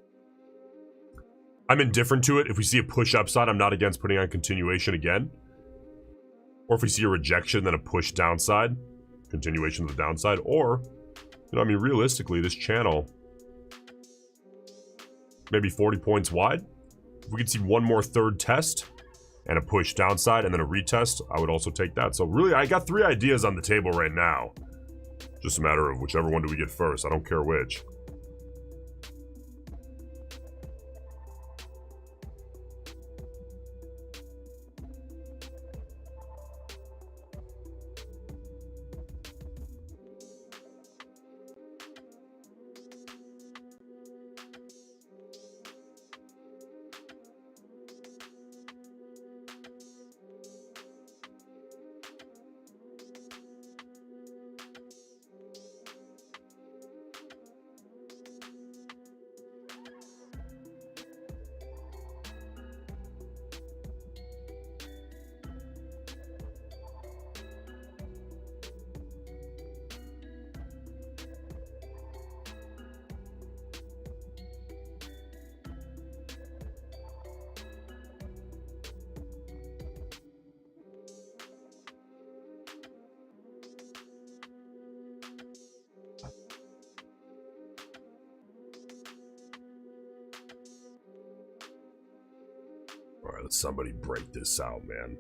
I'm indifferent to it. If we see a push upside, I'm not against putting on continuation again. Or if we see a rejection, then a push downside, continuation of the downside. Or, you know, I mean, realistically, this channel, maybe 40 points wide. If we could see one more third test and a push downside and then a retest, I would also take that. So really, I got 3 ideas on the table right now. Just a matter of whichever one do we get first. I don't care which. All right, let somebody break this out, man.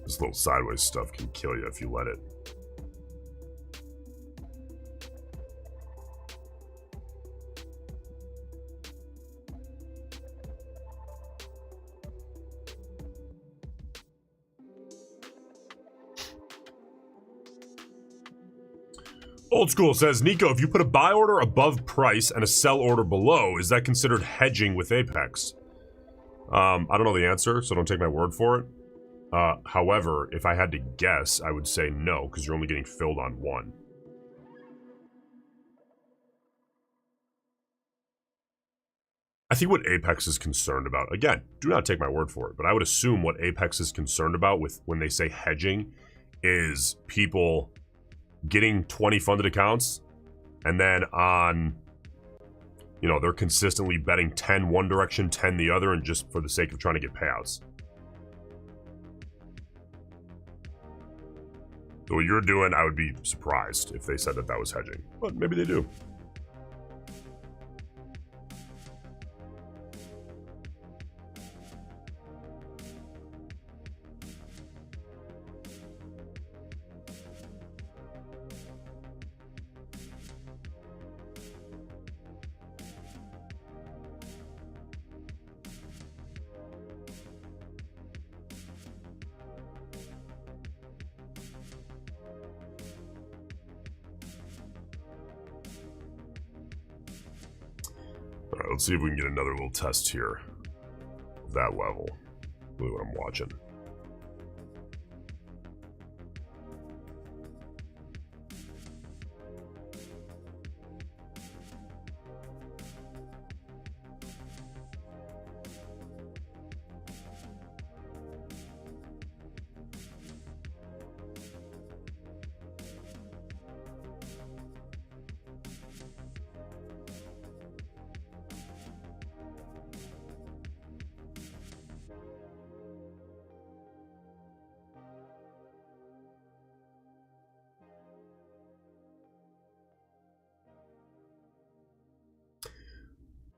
This little sideways stuff can kill you if you let it. Old School says, Nico, if you put a buy order above price and a sell order below, is that considered hedging with Apex? I don't know the answer, so don't take my word for it. However, if I had to guess, I would say no, because you're only getting filled on one. I think what Apex is concerned about, again, do not take my word for it, but I would assume what Apex is concerned about with when they say hedging is people getting 20 funded accounts, and then on, you know, they're consistently betting 10 one direction, 10 the other, and just for the sake of trying to get payouts. So what you're doing, I would be surprised if they said that that was hedging, but maybe they do. All right, let's see if we can get another little test here of that level. Really what I'm watching.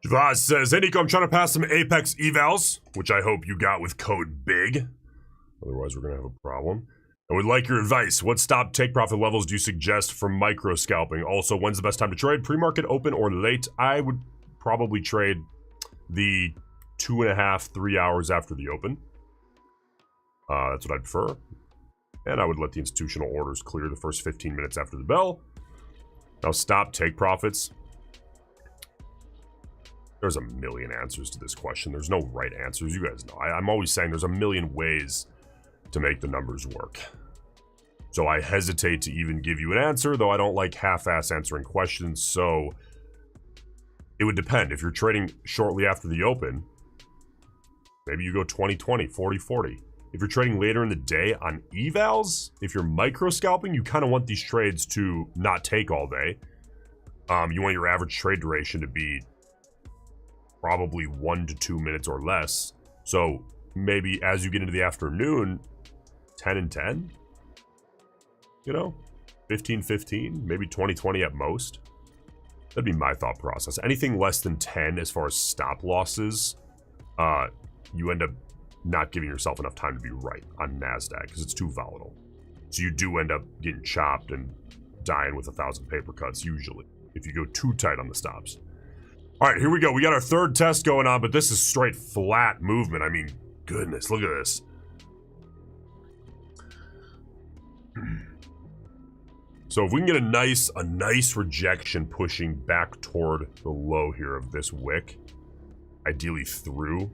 Javaz says, hey Nico, I'm trying to pass some Apex evals, which I hope you got with code BIG. Otherwise, we're going to have a problem. I would like your advice. What stop take profit levels do you suggest for micro scalping? Also, when's the best time to trade? Pre-market, open, or late? I would probably trade the 2.5, 3 hours after the open. That's what I'd prefer. And I would let the institutional orders clear the first 15 minutes after the bell. Now stop take profits. There's a million answers to this question. There's no right answers. You guys know. I'm always saying there's a million ways to make the numbers work. So I hesitate to even give you an answer, though I don't like half-ass answering questions. So it would depend. If you're trading shortly after the open, maybe you go 20-20, 40-40. If you're trading later in the day on evals, if you're micro scalping, you kind of want these trades to not take all day. You want your average trade duration to be probably 1 to 2 minutes or less. So maybe as you get into the afternoon, 10 and 10, you know, 15-15, maybe 20-20 at most. That'd be my thought process. Anything less than 10 as far as stop losses, you end up not giving yourself enough time to be right on Nasdaq because it's too volatile. So you do end up getting chopped and dying with 1,000 paper cuts usually if you go too tight on the stops. All right, here we go. We got our third test going on, but this is straight flat movement. I mean, goodness, look at this. So if we can get a nice rejection pushing back toward the low here of this wick, ideally through,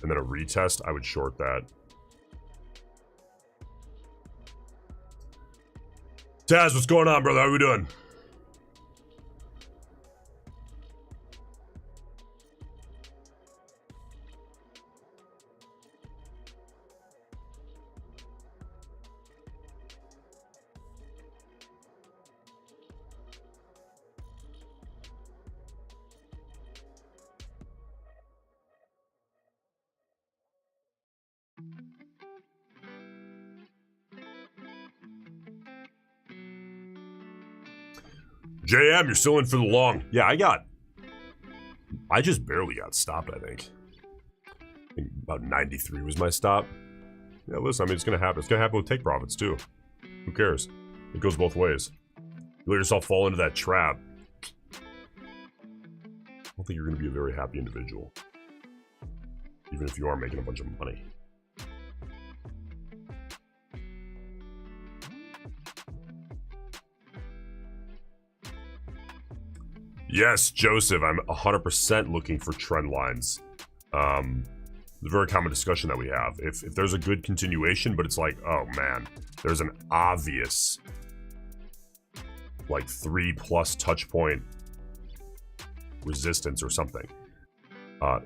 and then a retest, I would short that. Taz, what's going on, brother? How are we doing? JM, you're still in for the long. Yeah, I just barely got stopped, I think about 93 was my stop. Yeah, listen, I mean, it's going to happen. It's going to happen with take profits, too. Who cares? It goes both ways. You let yourself fall into that trap. I don't think you're going to be a very happy individual. Even if you are making a bunch of money. Yes, Joseph, I'm 100% looking for trend lines. It's a very common discussion that we have. If there's a good continuation, but it's like, oh man, there's an obvious like 3+ touch point resistance or something.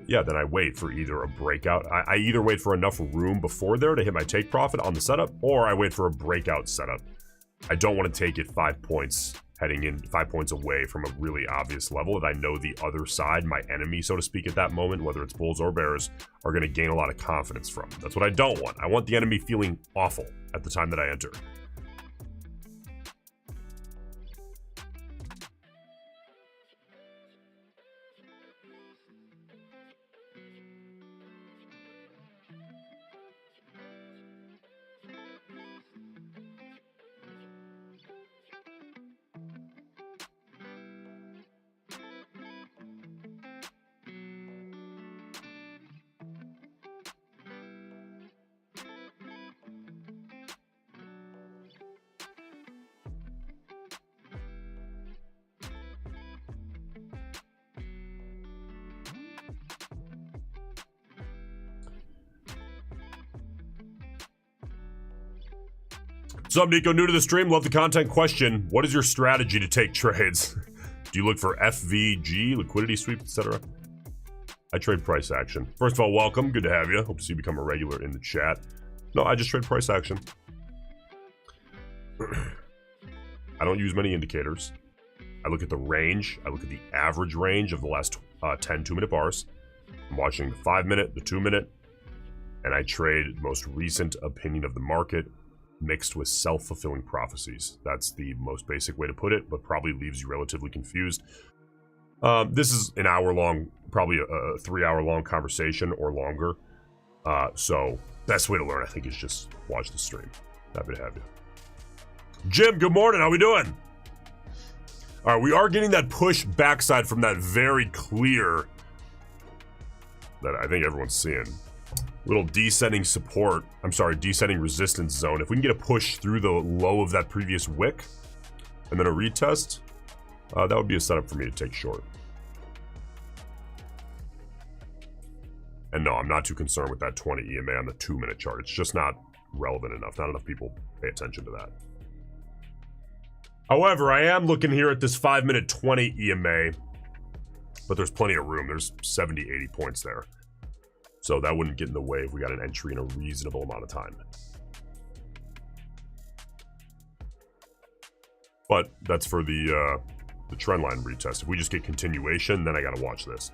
Yeah, then I wait for either a breakout. I either wait for enough room before there to hit my take profit on the setup, or I wait for a breakout setup. I don't want to take it 5 points heading in 5 points away from a really obvious level that I know the other side, my enemy, so to speak, at that moment, whether it's bulls or bears, are going to gain a lot of confidence from. That's what I don't want. I want the enemy feeling awful at the time that I enter. What's up, Nico? New to the stream. Love the content. Question: what is your strategy to take trades? Do you look for FVG, liquidity sweep, etc.? I trade price action. First of all, welcome. Good to have you. Hope to see you become a regular in the chat. No, I just trade price action. I don't use many indicators. I look at the range. I look at the average range of the last 10 2-minute bars. I'm watching the 5-minute, the 2-minute, and I trade most recent opinion of the market mixed with self-fulfilling prophecies. That's the most basic way to put it, but probably leaves you relatively confused. This is an hour-long, probably a 3-hour-long conversation or longer. So best way to learn, I think, is just watch the stream. Happy to have you. Jim, good morning. How we doing? All right, we are getting that push backside from that very clear, that I think everyone's seeing. Little descending support, descending resistance zone. If we can get a push through the low of that previous wick and then a retest, that would be a setup for me to take short. And no, I'm not too concerned with that 20 EMA on the 2-minute chart. It's just not relevant enough. Not enough people pay attention to that. However, I am looking here at this 5-minute 20 EMA, but there's plenty of room. There's 70, 80 points there. So that wouldn't get in the way if we got an entry in a reasonable amount of time. But that's for the trend line retest. If we just get continuation, then I gotta watch this.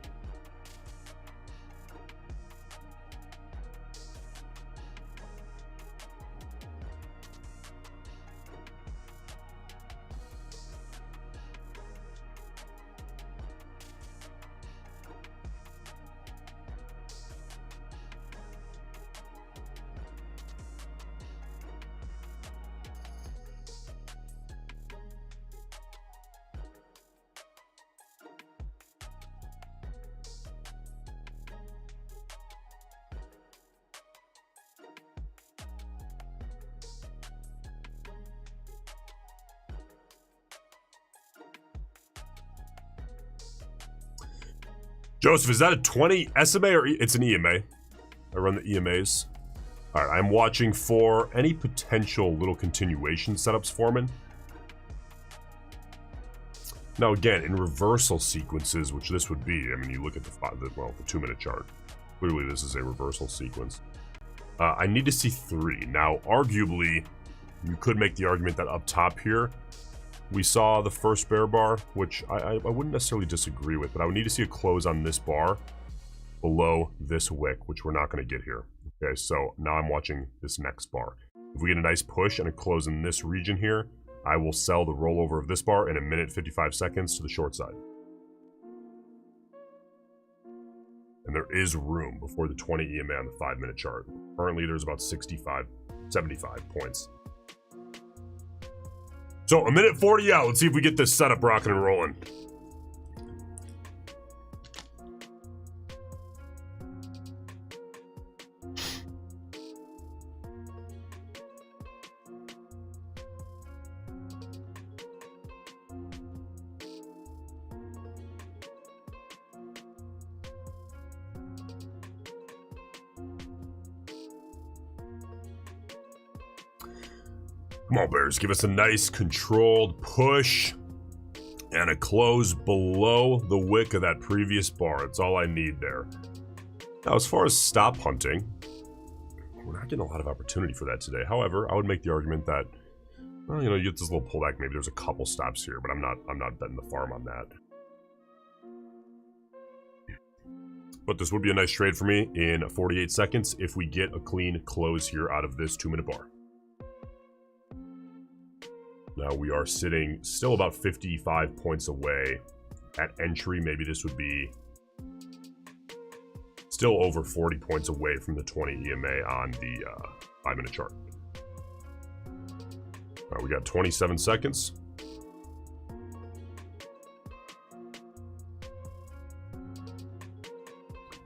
Joseph, is that a 20 SMA or it's an EMA? I run the EMAs. All right, I'm watching for any potential little continuation setups forming. Now again, in reversal sequences, which this would be, I mean, you look at the 2-minute chart. Clearly this is a reversal sequence. I need to see 3. Now, arguably, you could make the argument that up top here, we saw the first bear bar, which I wouldn't necessarily disagree with, but I would need to see a close on this bar below this wick, which we're not going to get here. Okay, so now I'm watching this next bar. If we get a nice push and a close in this region here, I will sell the rollover of this bar in 1 minute 55 seconds to the short side. And there is room before the 20 EMA on the 5-minute chart. Currently, there's about 65, 75 points. So 1 minute 40 out. Let's see if we get this setup rocking and rolling. Come on, Bears, give us a nice controlled push and a close below the wick of that previous bar. That's all I need there. Now, as far as stop hunting, we're not getting a lot of opportunity for that today. However, I would make the argument that, well, you get this little pullback. Maybe there's a couple stops here, but I'm not betting the farm on that. But this would be a nice trade for me in 48 seconds if we get a clean close here out of this 2-minute bar. Now we are sitting still about 55 points away at entry. Maybe this would be still over 40 points away from the 20 EMA on the 5-minute chart. All right, we got 27 seconds.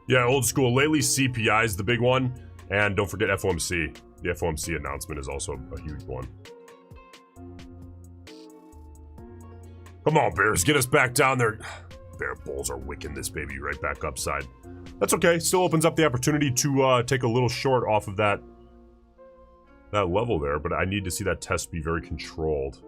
Yeah, old school. Lately, CPI is the big one. And don't forget FOMC. The FOMC announcement is also a huge one. Come on, Bears, get us back down there. Bear Bulls are wicking this baby right back upside. That's okay. Still opens up the opportunity to take a little short off of that that level there, but I need to see that test be very controlled.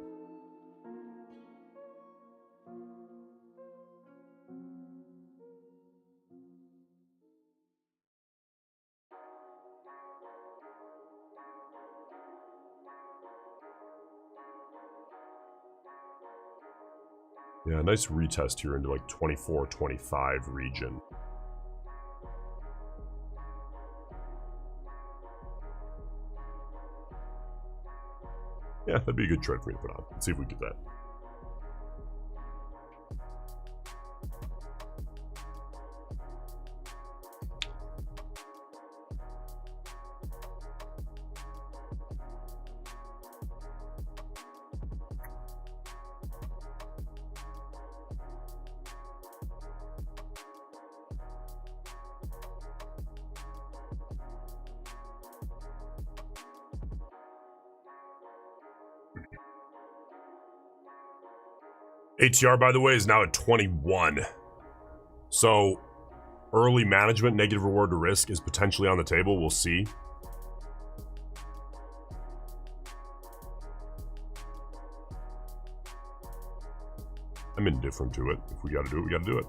Yeah, nice retest here into like 24, 25 region. Yeah, that'd be a good trade for me to put on. Let's see if we get that. ATR, by the way, is now at 21. So, early management, negative reward to risk, is potentially on the table. We'll see. I'm indifferent to it. If we got to do it, we got to do it.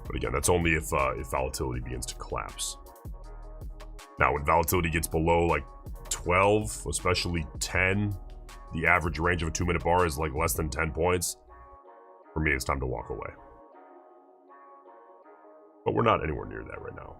But again, that's only if volatility begins to collapse. Now, when volatility gets below like 12, especially 10, the average range of a 2-minute bar is like less than 10 points. For me, it's time to walk away. But we're not anywhere near that right now.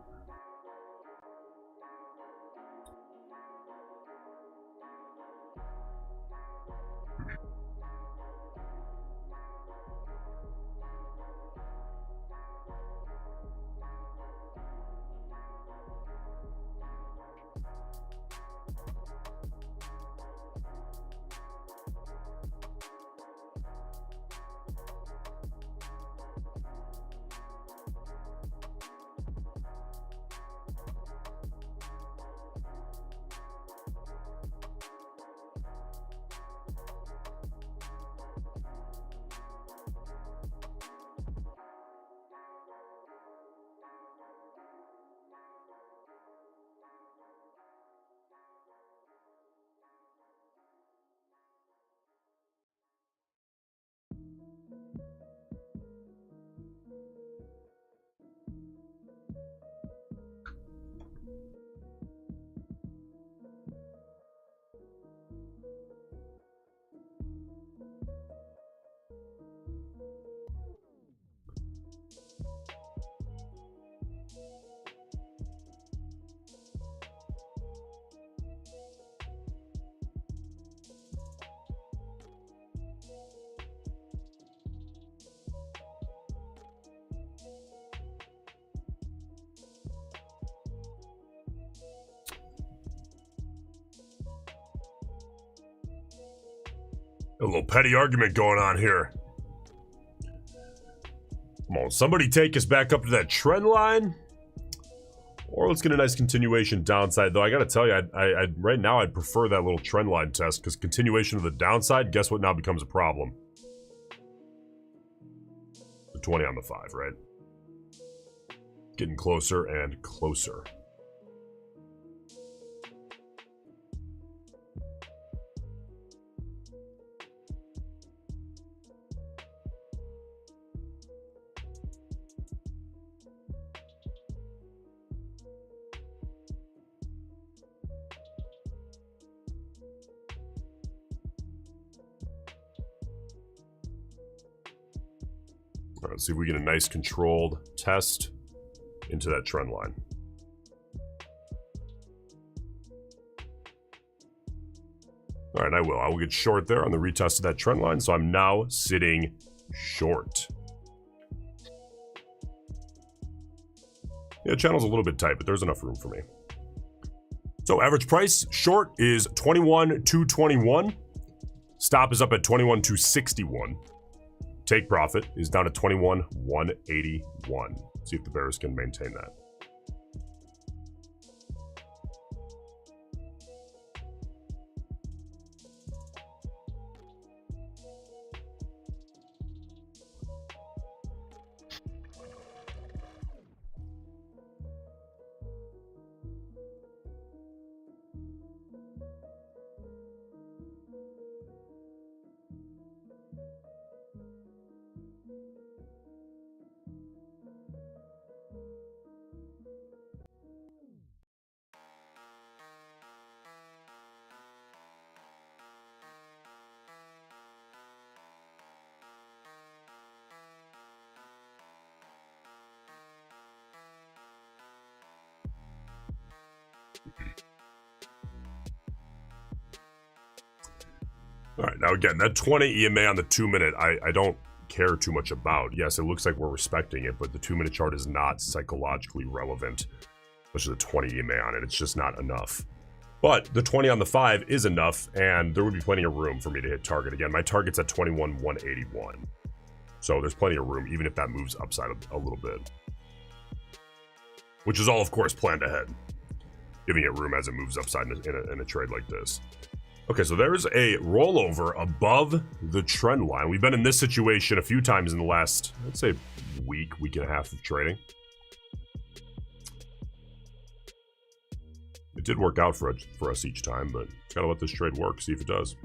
A little petty argument going on here. Come on, somebody take us back up to that trend line. Or let's get a nice continuation downside. Though I gotta tell you, right now I'd prefer that little trend line test, because continuation of the downside, guess what now becomes a problem? The 20 on the 5, right? Getting closer and closer. All right, let's see if we get a nice controlled test into that trend line. All right, I will. I will get short there on the retest of that trend line, so I'm now sitting short. Yeah, the channel's a little bit tight, but there's enough room for me. So average price short is 21,221. Stop is up at 21,261. Take profit is down to 21,181. See if the bears can maintain that. All right, now again, that 20 EMA on the 2-minute, I don't care too much about. Yes, it looks like we're respecting it, but the 2-minute chart is not psychologically relevant, especially the 20 EMA on it. It's just not enough. But the 20 on the 5 is enough, and there would be plenty of room for me to hit target. Again, my target's at 21,181. So there's plenty of room, even if that moves upside a little bit. Which is all, of course, planned ahead. Giving it room as it moves upside in a trade like this. Okay, so there's a rollover above the trend line. We've been in this situation a few times in the last, let's say, week and a half of trading. It did work out for us each time, but gotta let this trade work, see if it does.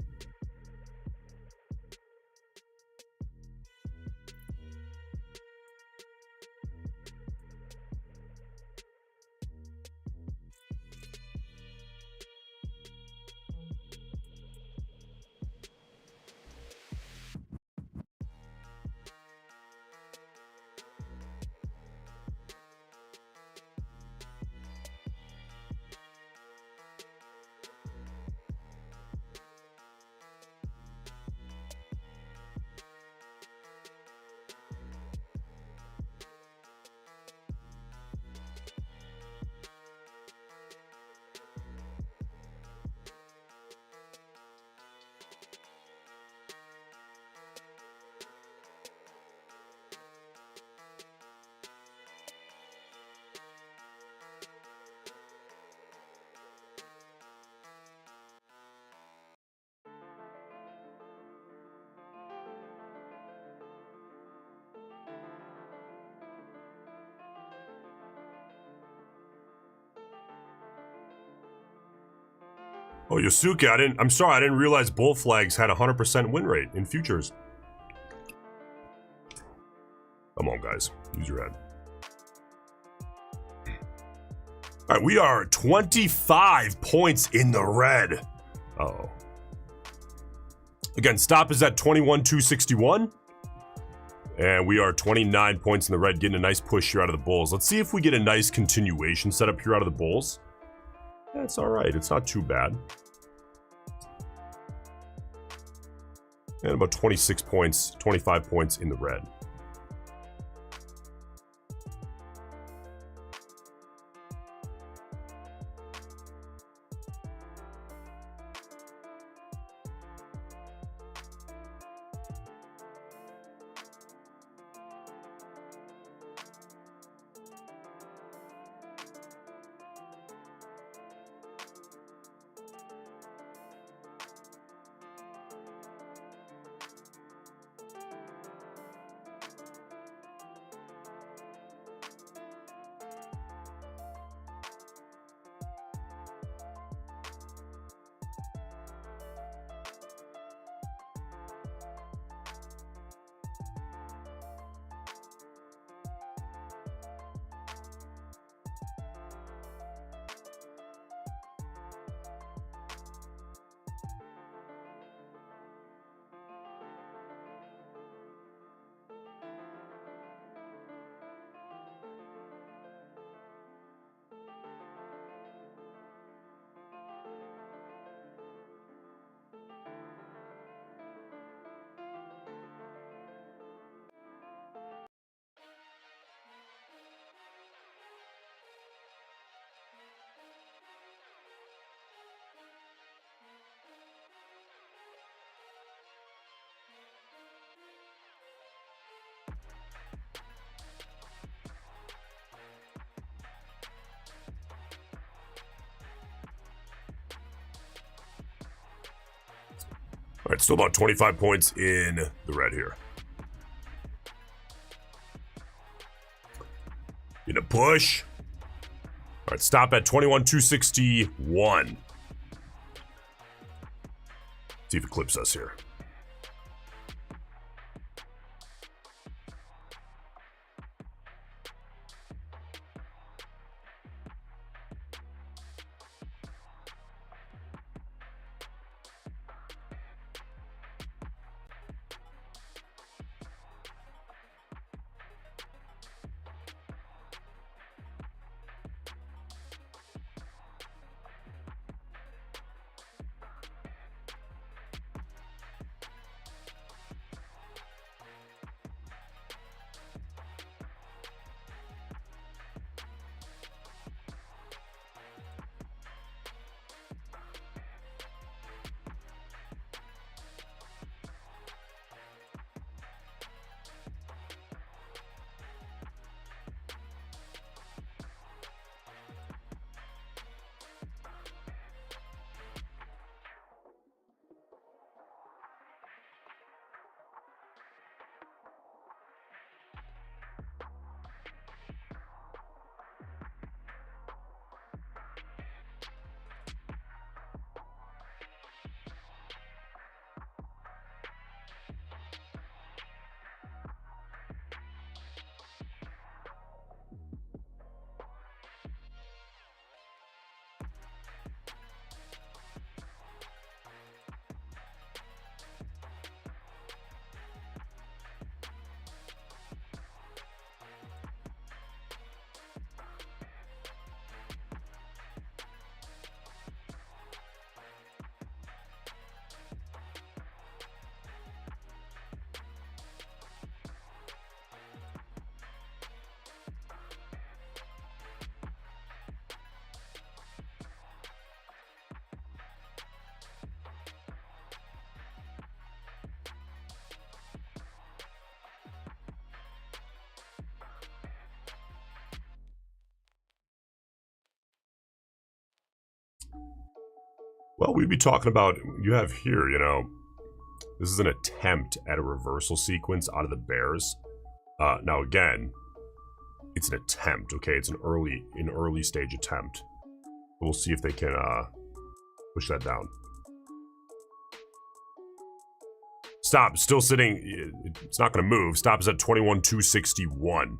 Oh, Yosuke, I'm sorry, I didn't realize bull flags had a 100% win rate in futures. Come on, guys, use your head. All right, we are 25 points in the red. Uh-oh. Again, stop is at 21,261. And we are 29 points in the red, getting a nice push here out of the bulls. Let's see if we get a nice continuation setup here out of the bulls. That's all right. It's not too bad. And about 26 points, 25 points in the red. All right, still about 25 points in the red here. In a push. All right, stop at 21,261. See if it clips us here. Well, we'd be talking about, you have here, you know, this is an attempt at a reversal sequence out of the bears. Now again, it's an attempt, okay? It's an early stage attempt. We'll see if they can push that down. Stop, still sitting, it's not gonna move. Stop is at 21,261.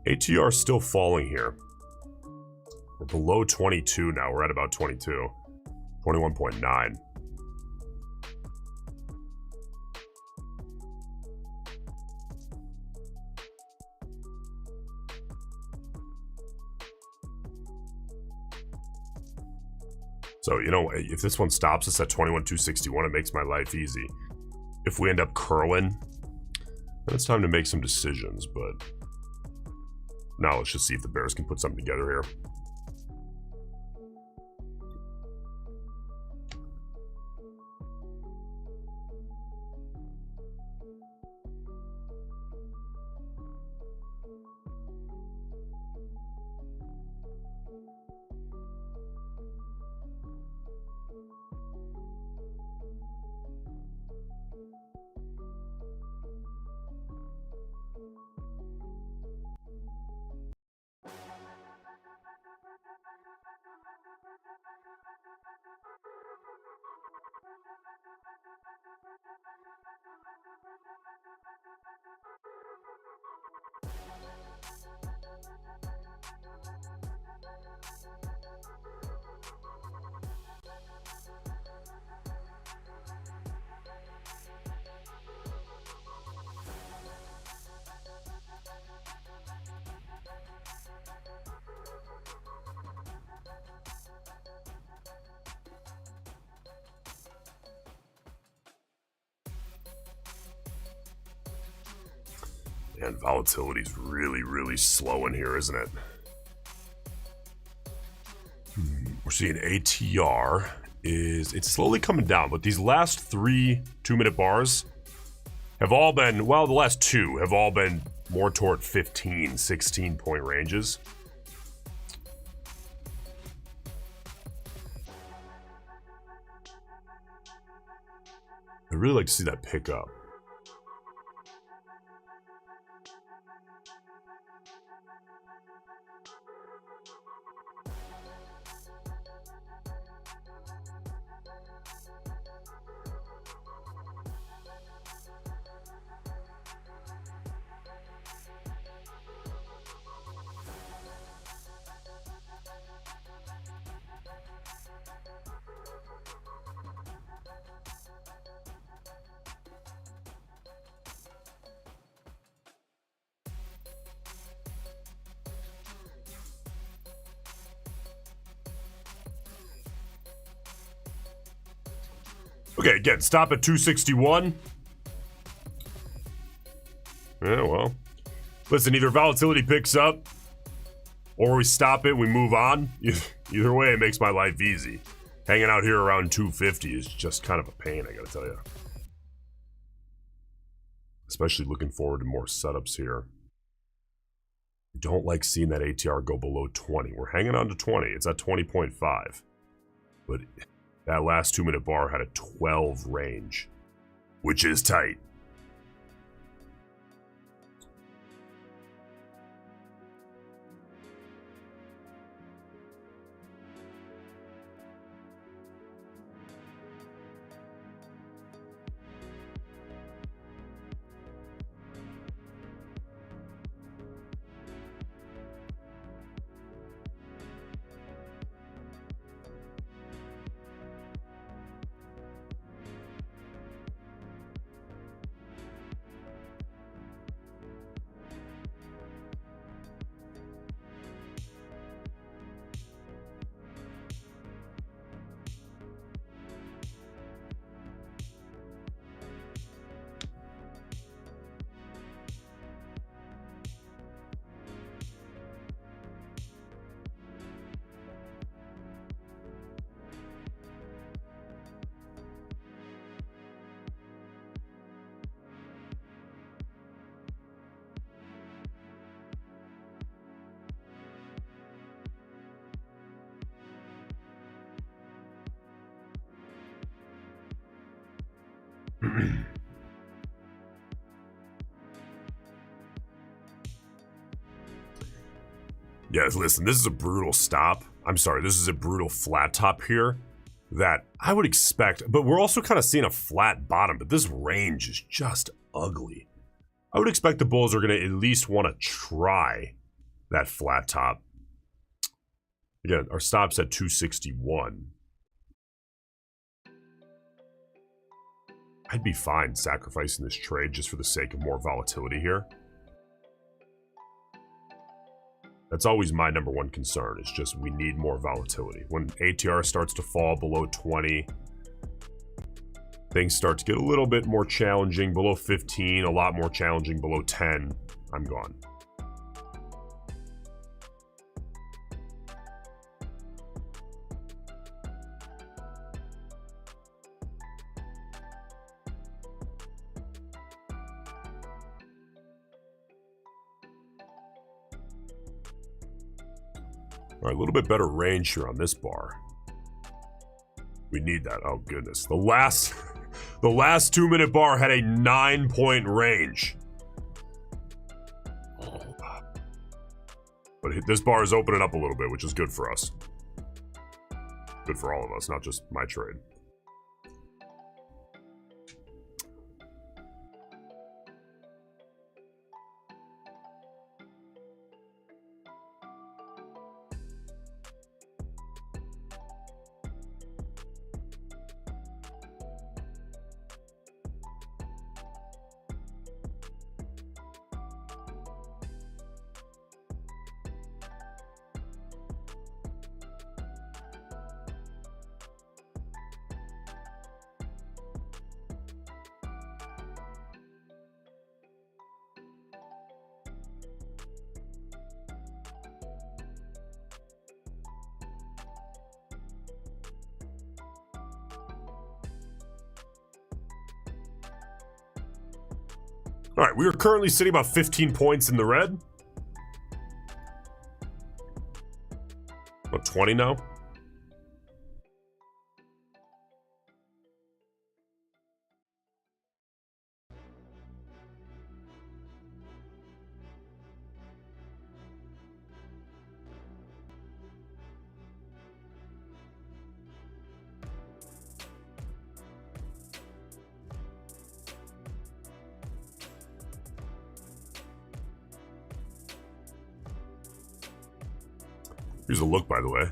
ATR still falling here. We're below 22 now. We're at about 22. 21.9. So, you know, if this one stops us at 21,261, it makes my life easy. If we end up curling, then it's time to make some decisions, but now let's just see if the bears can put something together here. And volatility's really slow in here, isn't it? We're seeing ATR it's slowly coming down, but these last 3 2-minute bars have all been, well, the last 2 have all been more toward 15, 16 point ranges. I'd really like to see that pick up. Okay, again, stop at 261. Yeah, well. Listen, either volatility picks up or we stop it, we move on. Either way, it makes my life easy. Hanging out here around 250 is just kind of a pain, I gotta tell you. Especially looking forward to more setups here. Don't like seeing that ATR go below 20. We're hanging on to 20. It's at 20.5. But that last 2-minute bar had a 12 range, which is tight. Yeah, listen, this is a brutal stop. I'm sorry, this is a brutal flat top here that I would expect, but we're also kind of seeing a flat bottom, but this range is just ugly. I would expect the bulls are going to at least want to try that flat top. Again, our stop's at 261. I'd be fine sacrificing this trade just for the sake of more volatility here. That's always my number one concern. It's just we need more volatility. When ATR starts to fall below 20, things start to get a little bit more challenging. Below 15, a lot more challenging. Below 10, I'm gone. All right, a little bit better range here on this bar. We need that. Oh goodness, the last 2-minute bar had a 9-point range. But this bar is opening up a little bit, which is good for us. Good for all of us, not just my trade. All right, we are currently sitting about 15 points in the red. About 20 now. Here's a look, by the way.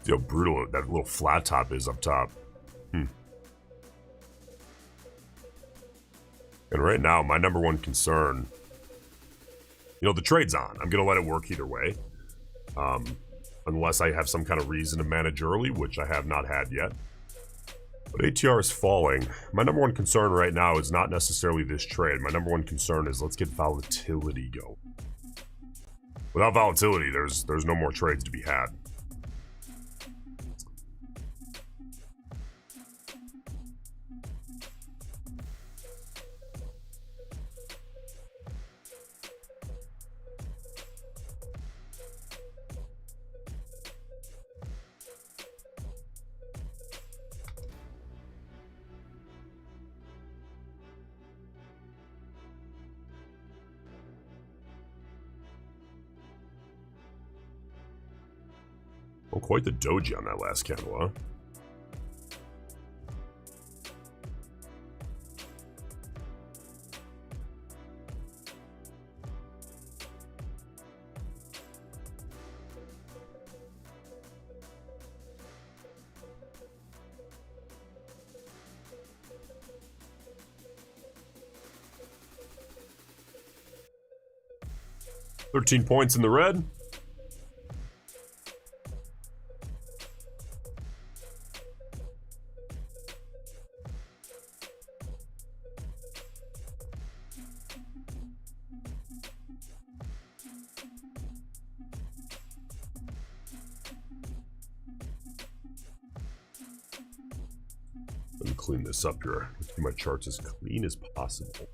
See how brutal that little flat top is up top. And right now, my number one concern, the trade's on. I'm going to let it work either way. Unless I have some kind of reason to manage early, which I have not had yet. But ATR is falling. My number one concern right now is not necessarily this trade. My number one concern is let's get volatility going. Without volatility, there's no more trades to be had. Oh, quite the doji on that last candle, huh? $13 points in the red. Let me clean this up here. Let's keep my charts as clean as possible.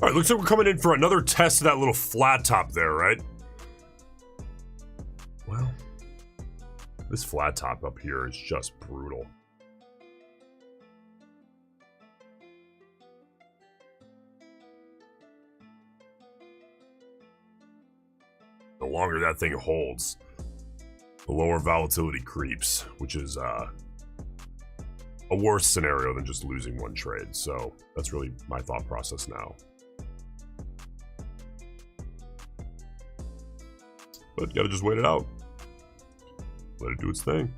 All right, looks like we're coming in for another test of that little flat top there, right? Well, this flat top up here is just brutal. The longer that thing holds, the lower volatility creeps, which is a worse scenario than just losing one trade. So that's really my thought process now. But you gotta just wait it out. Let it do its thing.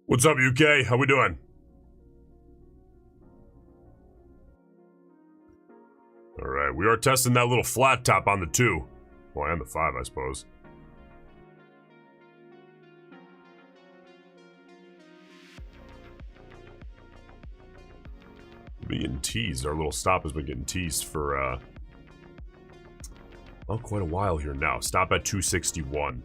What's up, UK? How we doing? All right, we are testing that little flat top on the 2. Well, and the 5, I suppose. We've been getting teased. Our little stop has been getting teased for, well, quite a while here now. Stop at 261.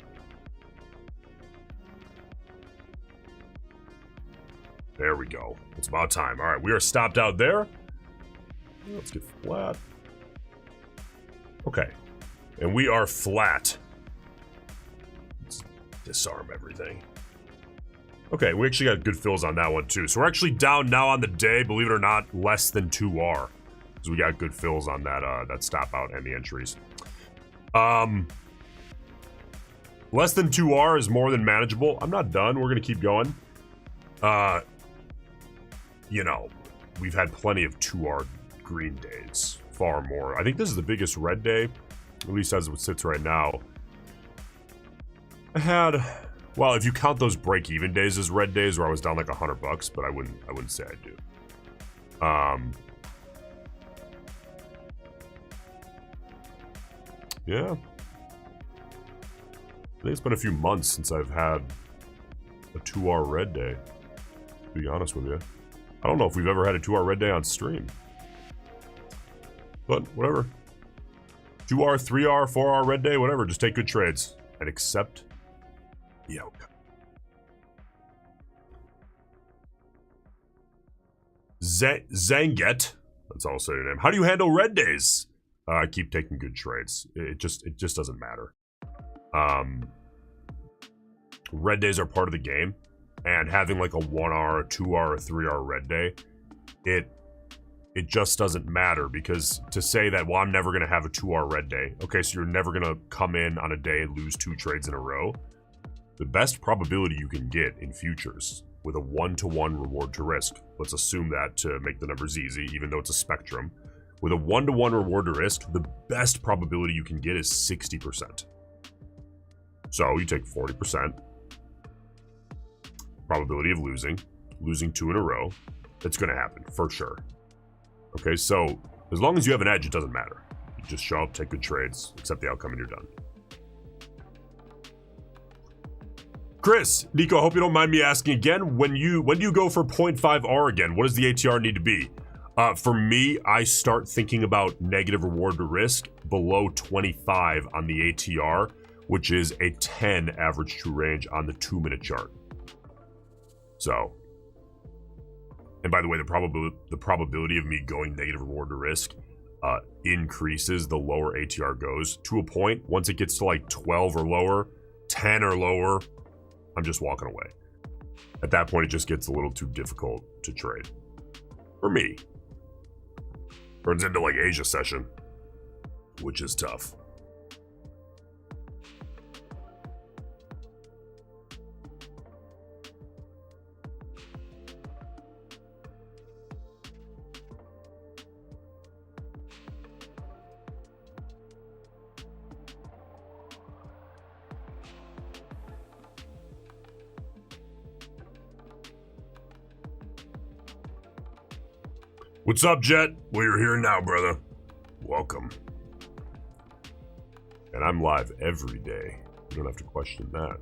There we go. It's about time. All right, we are stopped out there. Let's get flat. Okay. And we are flat. Let's disarm everything. Okay, we actually got good fills on that one too. So we're actually down now on the day, believe it or not, less than 2R. So we got good fills on that that stop out and the entries. Less than 2R is more than manageable. I'm not done. We're gonna keep going. You know, we've had plenty of 2R green days. Far more. I think this is the biggest red day, at least as it sits right now. I had, well, if you count those break-even days as red days where I was down like $100, but I wouldn't say I do. Yeah. I think it's been a few months since I've had a 2R red day, to be honest with you. I don't know if we've ever had a 2R red day on stream. But whatever. 2R, 3R, 4R red day, whatever. Just take good trades and accept the outcome. Zanget, that's all I'll say your name. How do you handle red days? Keep taking good trades. It just doesn't matter. Red days are part of the game, and having like a 1R, a 2R, a 3R red day, it just doesn't matter, because to say that, well, I'm never going to have a 2R red day. Okay, so you're never going to come in on a day and lose 2 trades in a row. The best probability you can get in futures with a 1-to-1 reward to risk, let's assume that to make the numbers easy, even though it's a spectrum. With a 1-to-1 reward to risk, the best probability you can get is 60%. So you take 40%. Probability of losing 2 in a row. It's going to happen, for sure. Okay, so as long as you have an edge, it doesn't matter. You just show up, take good trades, accept the outcome, and you're done. Chris, Nico, I hope you don't mind me asking again. When do you go for 0.5R again? What does the ATR need to be? For me, I start thinking about negative reward to risk below 25 on the ATR, which is a 10 average true range on the 2-minute chart. So, and by the way, the probability of me going negative reward to risk increases the lower ATR goes to a point. Once it gets to like 12 or lower, 10 or lower, I'm just walking away. At that point, it just gets a little too difficult to trade. For me. Turns into like Asia session, which is tough. What's up, Jet? Well, you're here now, brother. Welcome. And I'm live every day. You don't have to question that.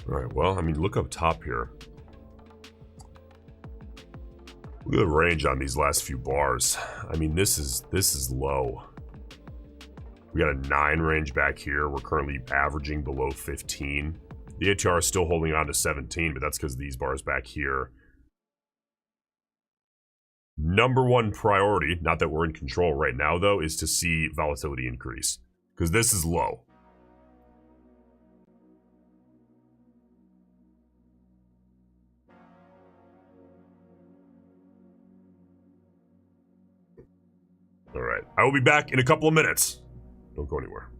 All right, well, I mean, look up top here. Look at the range on these last few bars. I mean, this is low. We got a 9 range back here. We're currently averaging below 15. The ATR is still holding on to 17, but that's because these bars back here. Number one priority, not that we're in control right now, though, is to see volatility increase, because this is low. All right, I will be back in a couple of minutes. Don't go anywhere.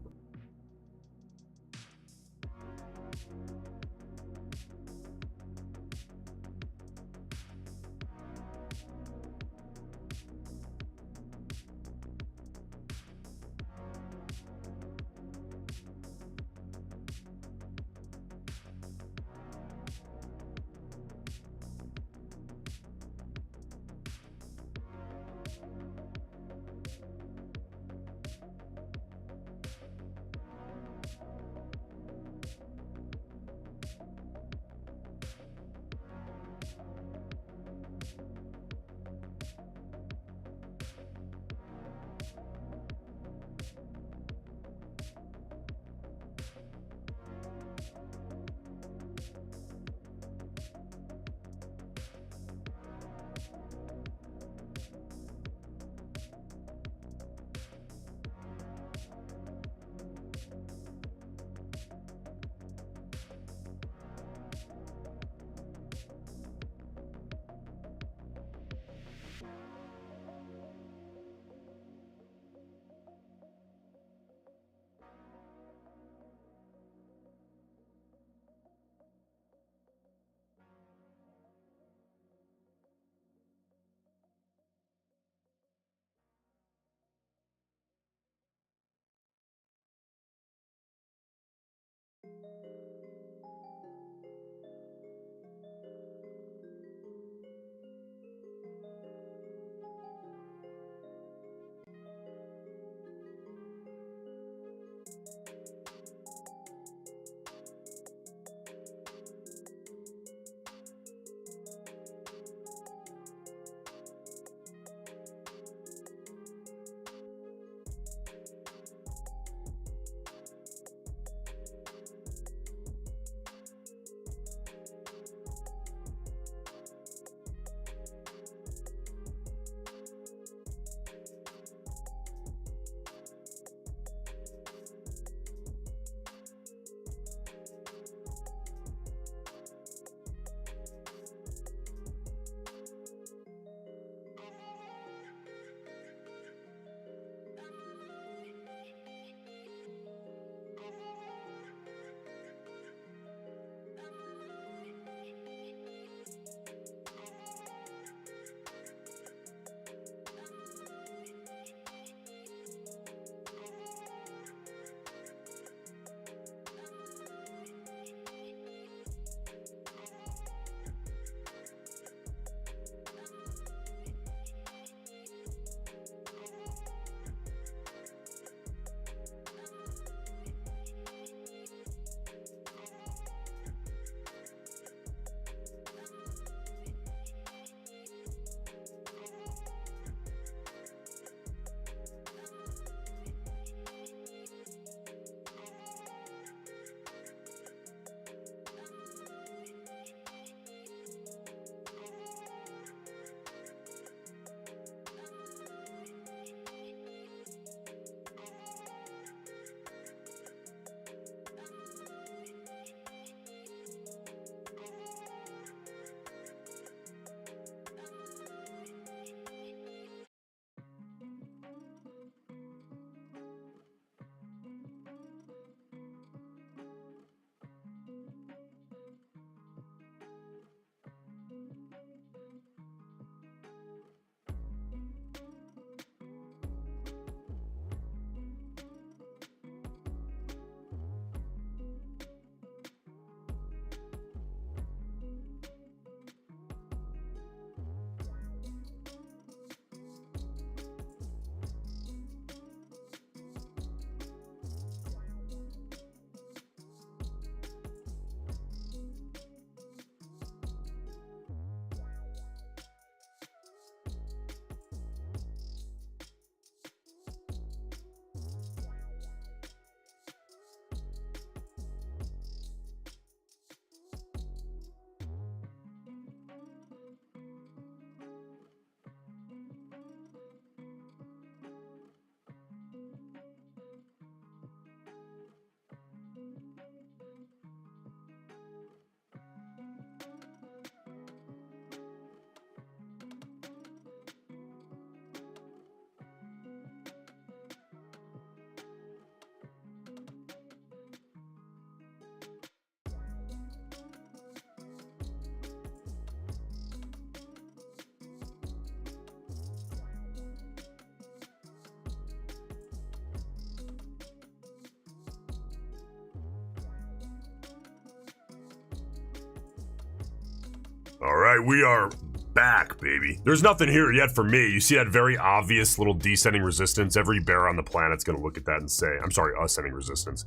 All right, we are back, baby. There's nothing here yet for me. You see that very obvious little descending resistance? Every bear on the planet's gonna look at that and say, I'm sorry, ascending resistance,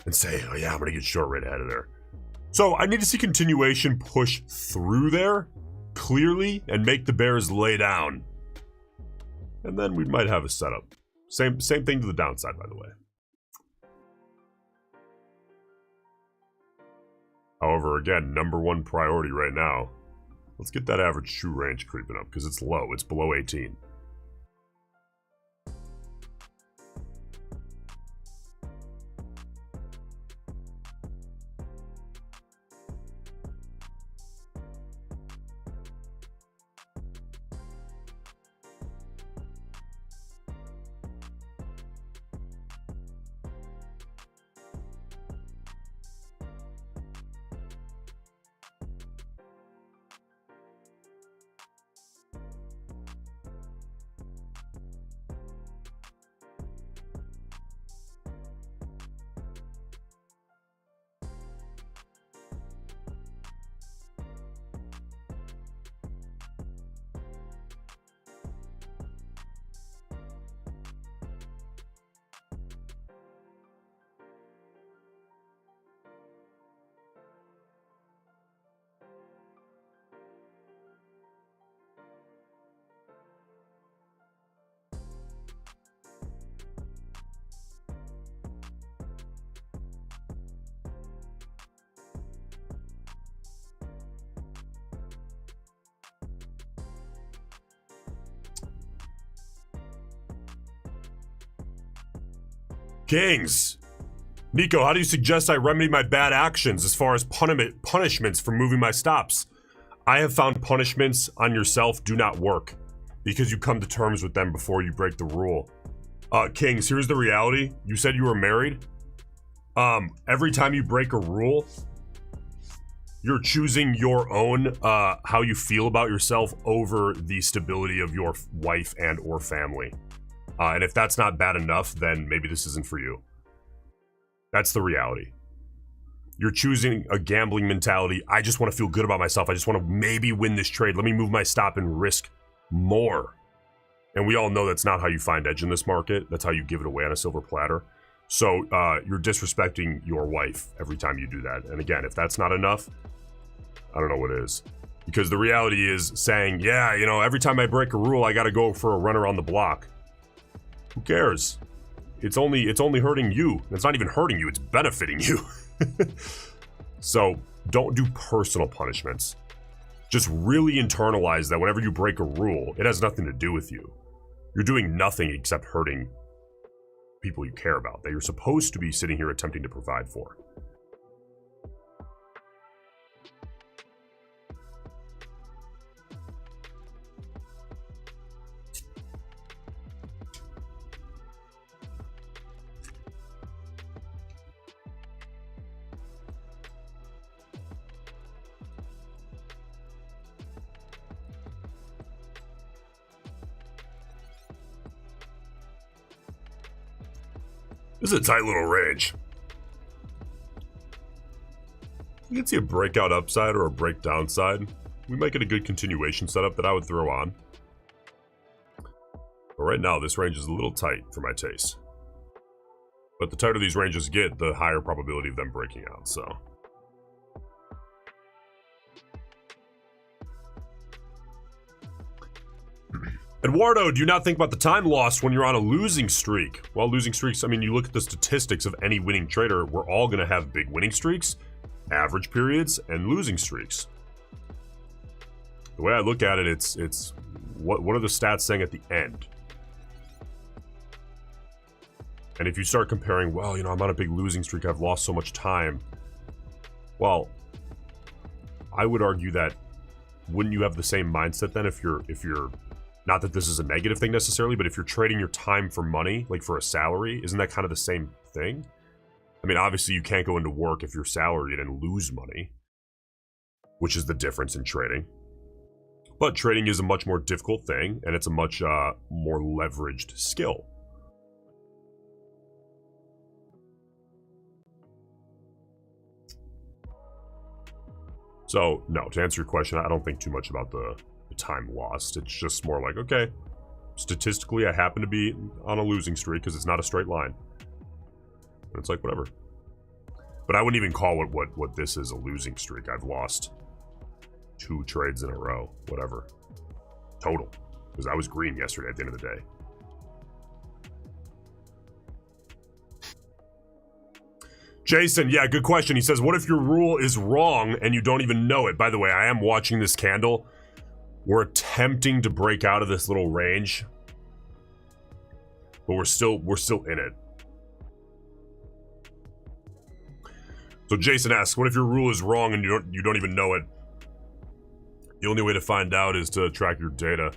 and say, oh yeah, I'm gonna get short right ahead of there. So I need to see continuation push through there, clearly, and make the bears lay down. And then we might have a setup. Same thing to the downside, by the way. However, again, #1 priority right now. Let's get that average true range creeping up, because it's low. It's below 18. Kings! Nico, how do you suggest I remedy my bad actions as far as punishments for moving my stops? I have found punishments on yourself do not work because you come to terms with them before you break the rule. Kings, here's the reality. You said you were married. Every time you break a rule, you're choosing your own, how you feel about yourself over the stability of your wife and or family. And if that's not bad enough, then maybe this isn't for you. That's the reality. You're choosing a gambling mentality. I just want to feel good about myself. I just want to maybe win this trade. Let me move my stop and risk more. And we all know that's not how you find edge in this market. That's how you give it away on a silver platter. So you're disrespecting your wife every time you do that. And again, if that's not enough, I don't know what is. Because the reality is saying, yeah, you know, every time I break a rule, I got to go for a run around the block. Who cares? It's only hurting you. It's not even hurting you, it's benefiting you. So don't do personal punishments. Just really internalize that whenever you break a rule, it has nothing to do with you. You're doing nothing except hurting people you care about, that you're supposed to be sitting here attempting to provide for. This is a tight little range. You can see a breakout upside or a break downside. We might get a good continuation setup that I would throw on. But right now, this range is a little tight for my taste. But the tighter these ranges get, the higher probability of them breaking out, so. Eduardo, do you not think about the time lost when you're on a losing streak? Well, losing streaks, I mean, you look at the statistics of any winning trader, we're all going to have big winning streaks, average periods, and losing streaks. The way I look at it, it's what are the stats saying at the end? And if you start comparing, well, you know, I'm on a big losing streak, I've lost so much time. Well, I would argue that wouldn't you have the same mindset then if you're not that this is a negative thing necessarily, but if you're trading your time for money, like for a salary, isn't that kind of the same thing? I mean, obviously you can't go into work if you're salaried and lose money, which is the difference in trading. But trading is a much more difficult thing, and it's a much more leveraged skill. So, no, to answer your question, I don't think too much about the time lost. It's just more like, okay, statistically, I happen to be on a losing streak because it's not a straight line. And it's like, whatever. But I wouldn't even call what this is a losing streak. I've lost 2 trades in a row, whatever. Total. Because I was green yesterday at the end of the day. Jason, yeah, good question. He says, what if your rule is wrong and you don't even know it? By the way, I am watching this candle. We're attempting to break out of this little range, but we're still in it. So Jason asks, what if your rule is wrong and you don't even know it? The only way to find out is to track your data.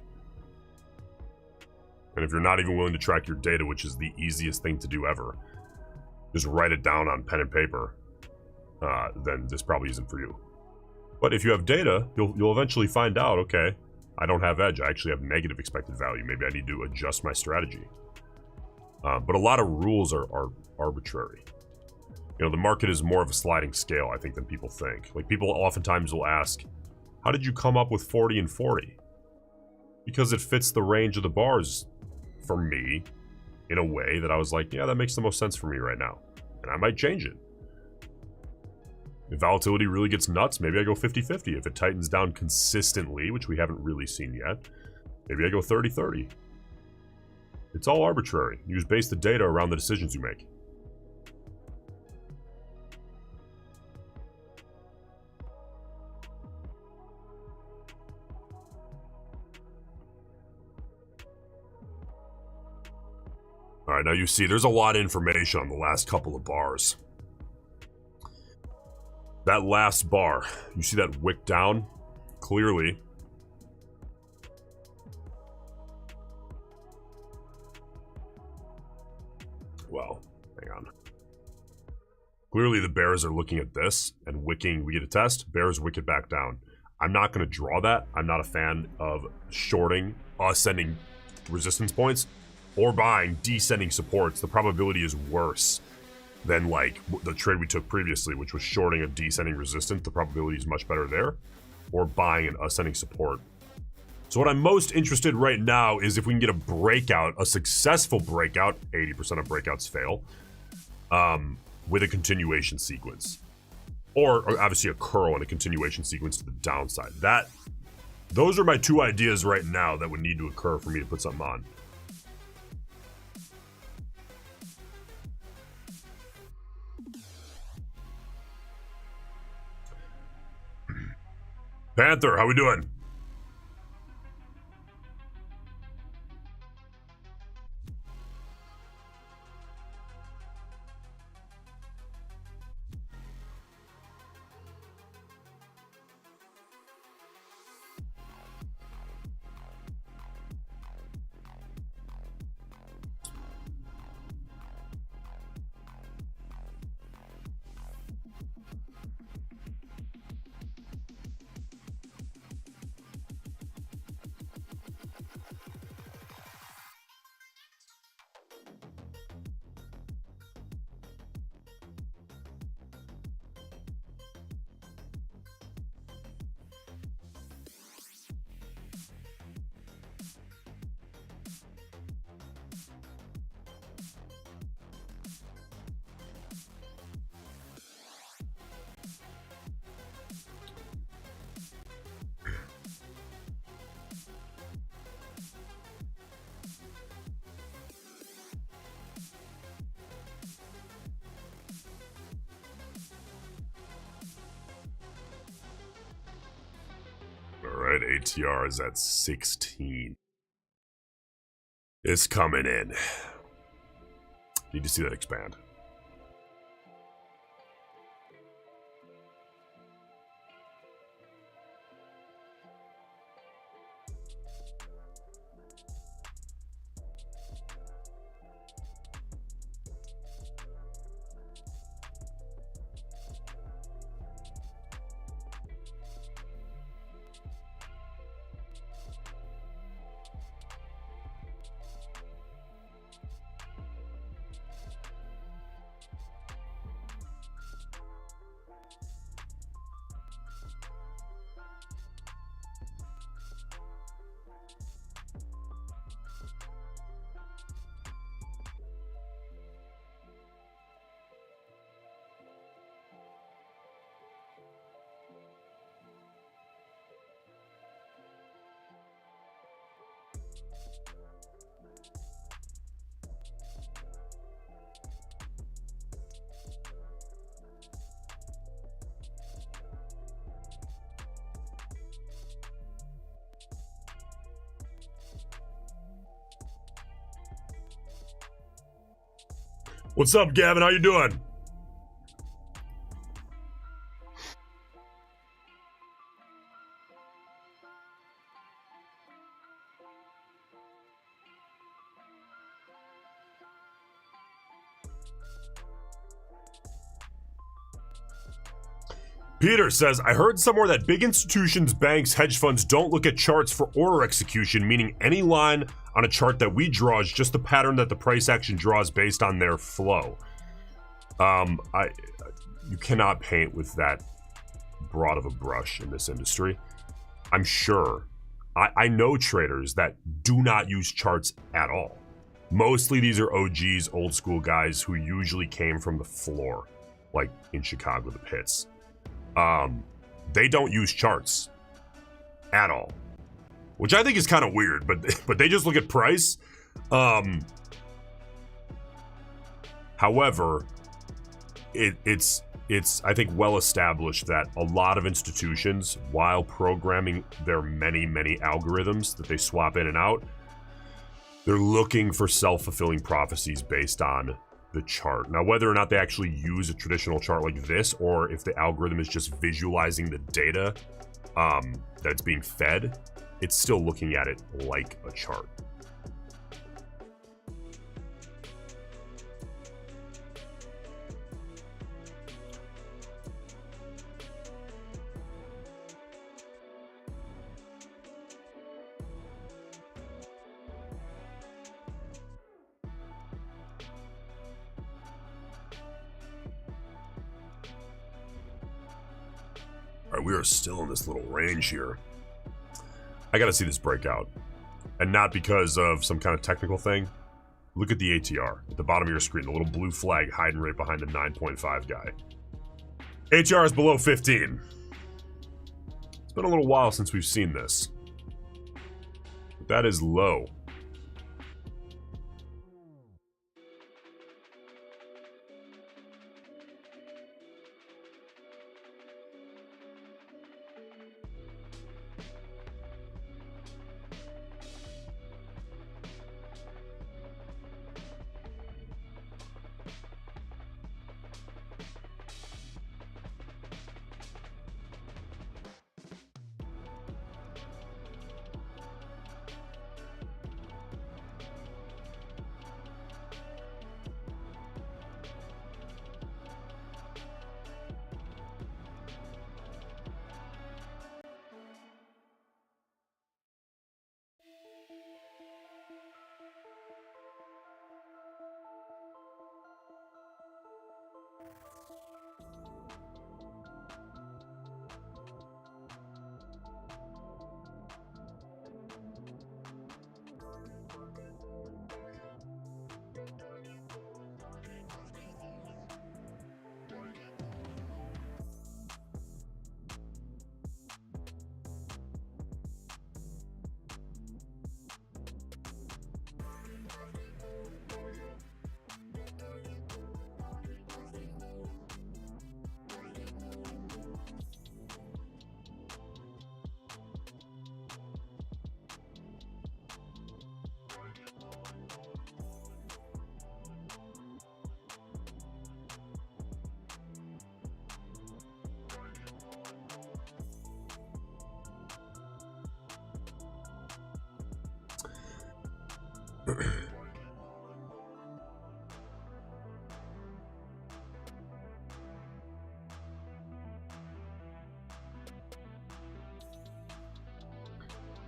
And if you're not even willing to track your data, which is the easiest thing to do ever, just write it down on pen and paper, then this probably isn't for you. But if you have data, you'll eventually find out, okay, I don't have edge. I actually have negative expected value. Maybe I need to adjust my strategy. But a lot of rules are arbitrary. You know, the market is more of a sliding scale, I think, than people think. Like, people oftentimes will ask, how did you come up with 40 and 40? Because it fits the range of the bars for me in a way that I was like, yeah, that makes the most sense for me right now. And I might change it. If volatility really gets nuts, maybe I go 50-50. If it tightens down consistently, which we haven't really seen yet, maybe I go 30-30. It's all arbitrary. You just base the data around the decisions you make. All right, now you see there's a lot of information on the last couple of bars. That last bar, you see that wick down? Clearly. Well, hang on. Clearly the bears are looking at this and wicking. We get a test, bears wick it back down. I'm not going to draw that. I'm not a fan of shorting ascending resistance points or buying descending supports. The probability is worse than like the trade we took previously, which was shorting a descending resistance. The probability is much better there, or buying an ascending support. So what I'm most interested right now is if we can get a breakout, a successful breakout, 80% of breakouts fail, with a continuation sequence. Or obviously a curl and a continuation sequence to the downside. Those are my 2 ideas right now that would need to occur for me to put something on. Panther, how we doing? Alright, ATR is at 16. It's coming in. Need to see that expand. What's up, Gavin? How you doing? Peter says, I heard somewhere that big institutions, banks, hedge funds don't look at charts for order execution, meaning any line on a chart that we draw is just the pattern that the price action draws based on their flow. You cannot paint with that broad of a brush in this industry. I'm sure. I know traders that do not use charts at all. Mostly these are OGs, old school guys who usually came from the floor, like in Chicago, the pits. They don't use charts at all, which I think is kind of weird, but they just look at price. However, it's I think well established that a lot of institutions, while programming their many algorithms that they swap in and out, they're looking for self-fulfilling prophecies based on the chart. Now, whether or not they actually use a traditional chart like this, or if the algorithm is just visualizing the data that's being fed, it's still looking at it like a chart. All right, we are still in this little range here. I gotta see this breakout. And not because of some kind of technical thing. Look at the ATR at the bottom of your screen, the little blue flag hiding right behind the 9.5 guy. ATR is below 15. It's been a little while since we've seen this. But that is low.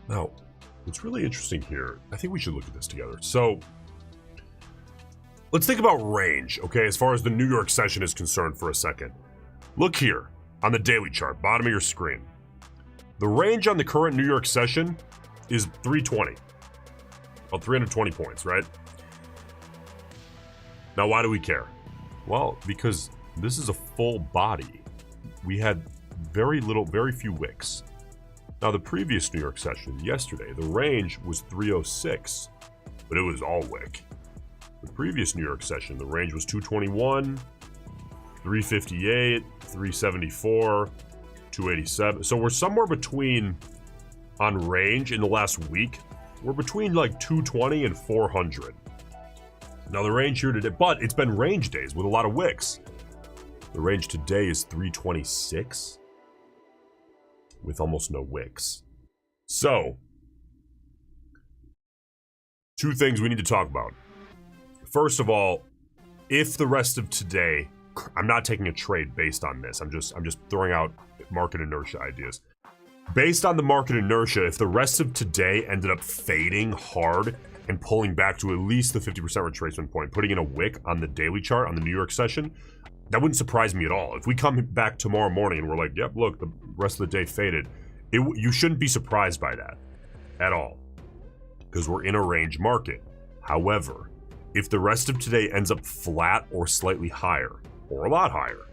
Now, what's really interesting here, I think we should look at this together. So, let's think about range, okay, as far as the New York session is concerned for a second. Look here, on the daily chart, bottom of your screen. The range on the current New York session is 320. About 320 points, right? Now, why do we care? Well, because this is a full body. We had very few wicks. Now, the previous New York session, yesterday, the range was 306, but it was all wick. The previous New York session, the range was 221, 358, 374, 287. So we're somewhere between, on range in the last week, we're between like 220 and 400. Now the range here today, but it's been range days with a lot of wicks. The range today is 326 with almost no wicks. So, two things we need to talk about. First of all, if the rest of today, I'm not taking a trade based on this. I'm just throwing out market inertia ideas. Based on the market inertia, if the rest of today ended up fading hard and pulling back to at least the 50% retracement point, putting in a wick on the daily chart on the New York session, that wouldn't surprise me at all. If we come back tomorrow morning and we're like, yep, look, the rest of the day faded, you shouldn't be surprised by that at all, because we're in a range market. However, if the rest of today ends up flat or slightly higher, or a lot higher,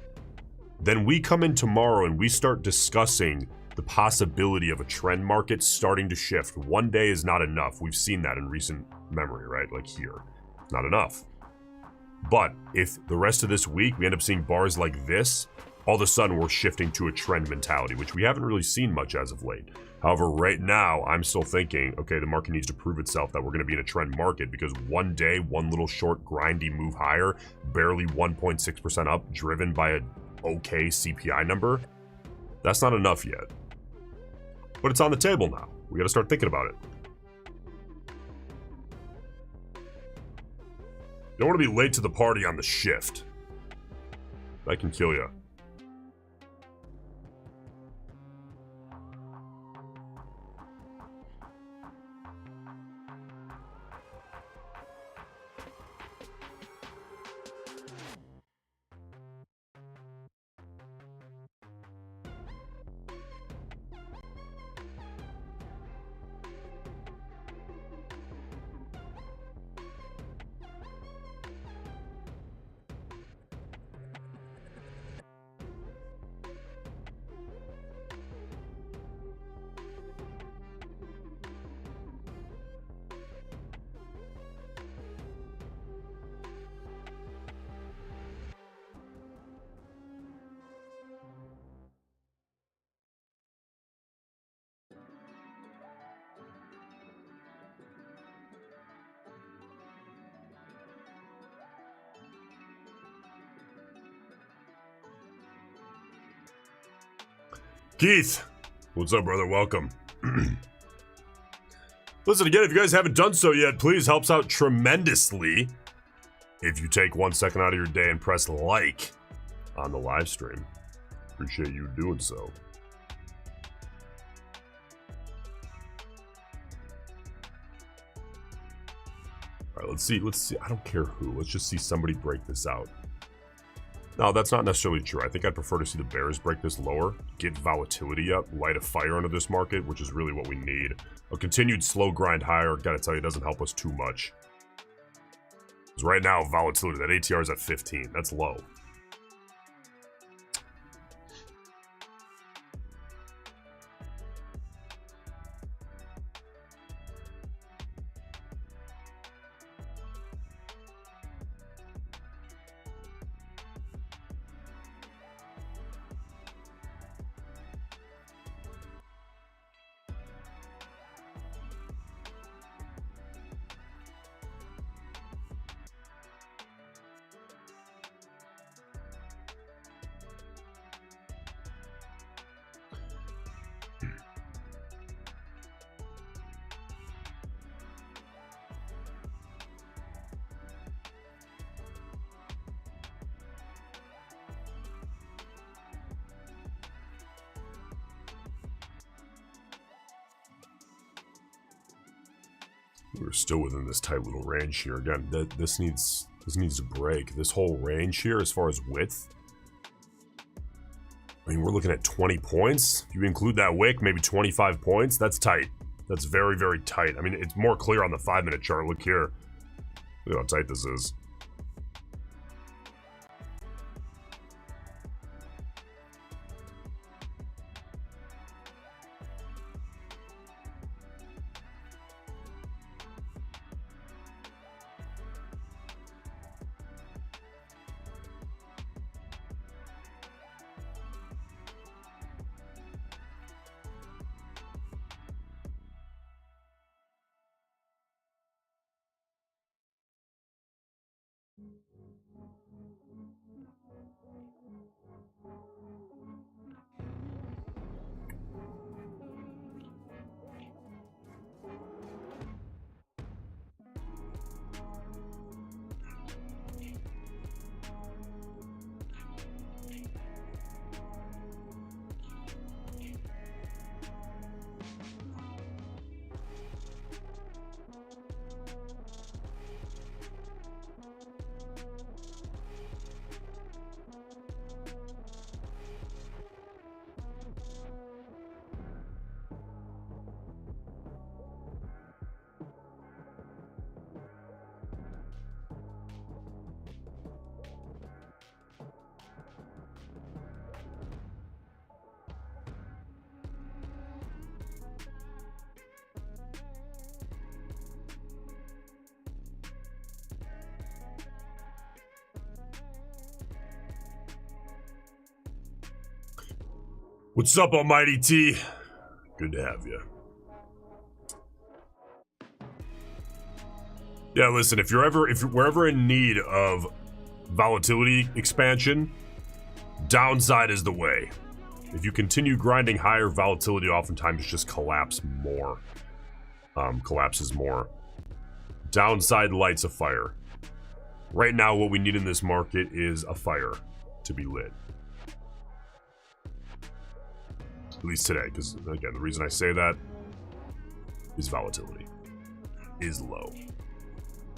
then we come in tomorrow and we start discussing the possibility of a trend market starting to shift. One day is not enough. We've seen that in recent memory, right? Like here, it's not enough. But if the rest of this week we end up seeing bars like this, all of a sudden we're shifting to a trend mentality, which we haven't really seen much as of late. However, right now I'm still thinking, okay, the market needs to prove itself that we're going to be in a trend market, because one day, one little short grindy move higher, barely 1.6% up, driven by a okay CPI number, that's not enough yet. But it's on the table now. We got to start thinking about it. You don't want to be late to the party on the shift. That can kill you. Keith, what's up, brother? Welcome. Listen, again, if you guys haven't done so yet, please, helps out tremendously if you take 1 second out of your day and press like on the live stream. Appreciate you doing so. All right, let's see. I don't care who. Let's just see somebody break this out. No, that's not necessarily true. I think I'd prefer to see the bears break this lower, get volatility up, light a fire under this market, which is really what we need. A continued slow grind higher, gotta tell you, doesn't help us too much. Because right now, volatility, that ATR is at 15. That's low. We're still within this tight little range here. Again, this needs to break. This whole range here, as far as width, I mean, we're looking at 20 points. If you include that wick, maybe 25 points. That's tight. That's very, very tight. I mean, it's more clear on the 5-minute chart. Look here. Look how tight this is. What's up, Almighty T? Good to have you. Yeah, listen, if we're ever in need of volatility expansion, downside is the way. If you continue grinding higher, volatility oftentimes just collapses more. Downside lights a fire. Right now, what we need in this market is a fire to be lit. At least today, because again, the reason I say that is volatility is low.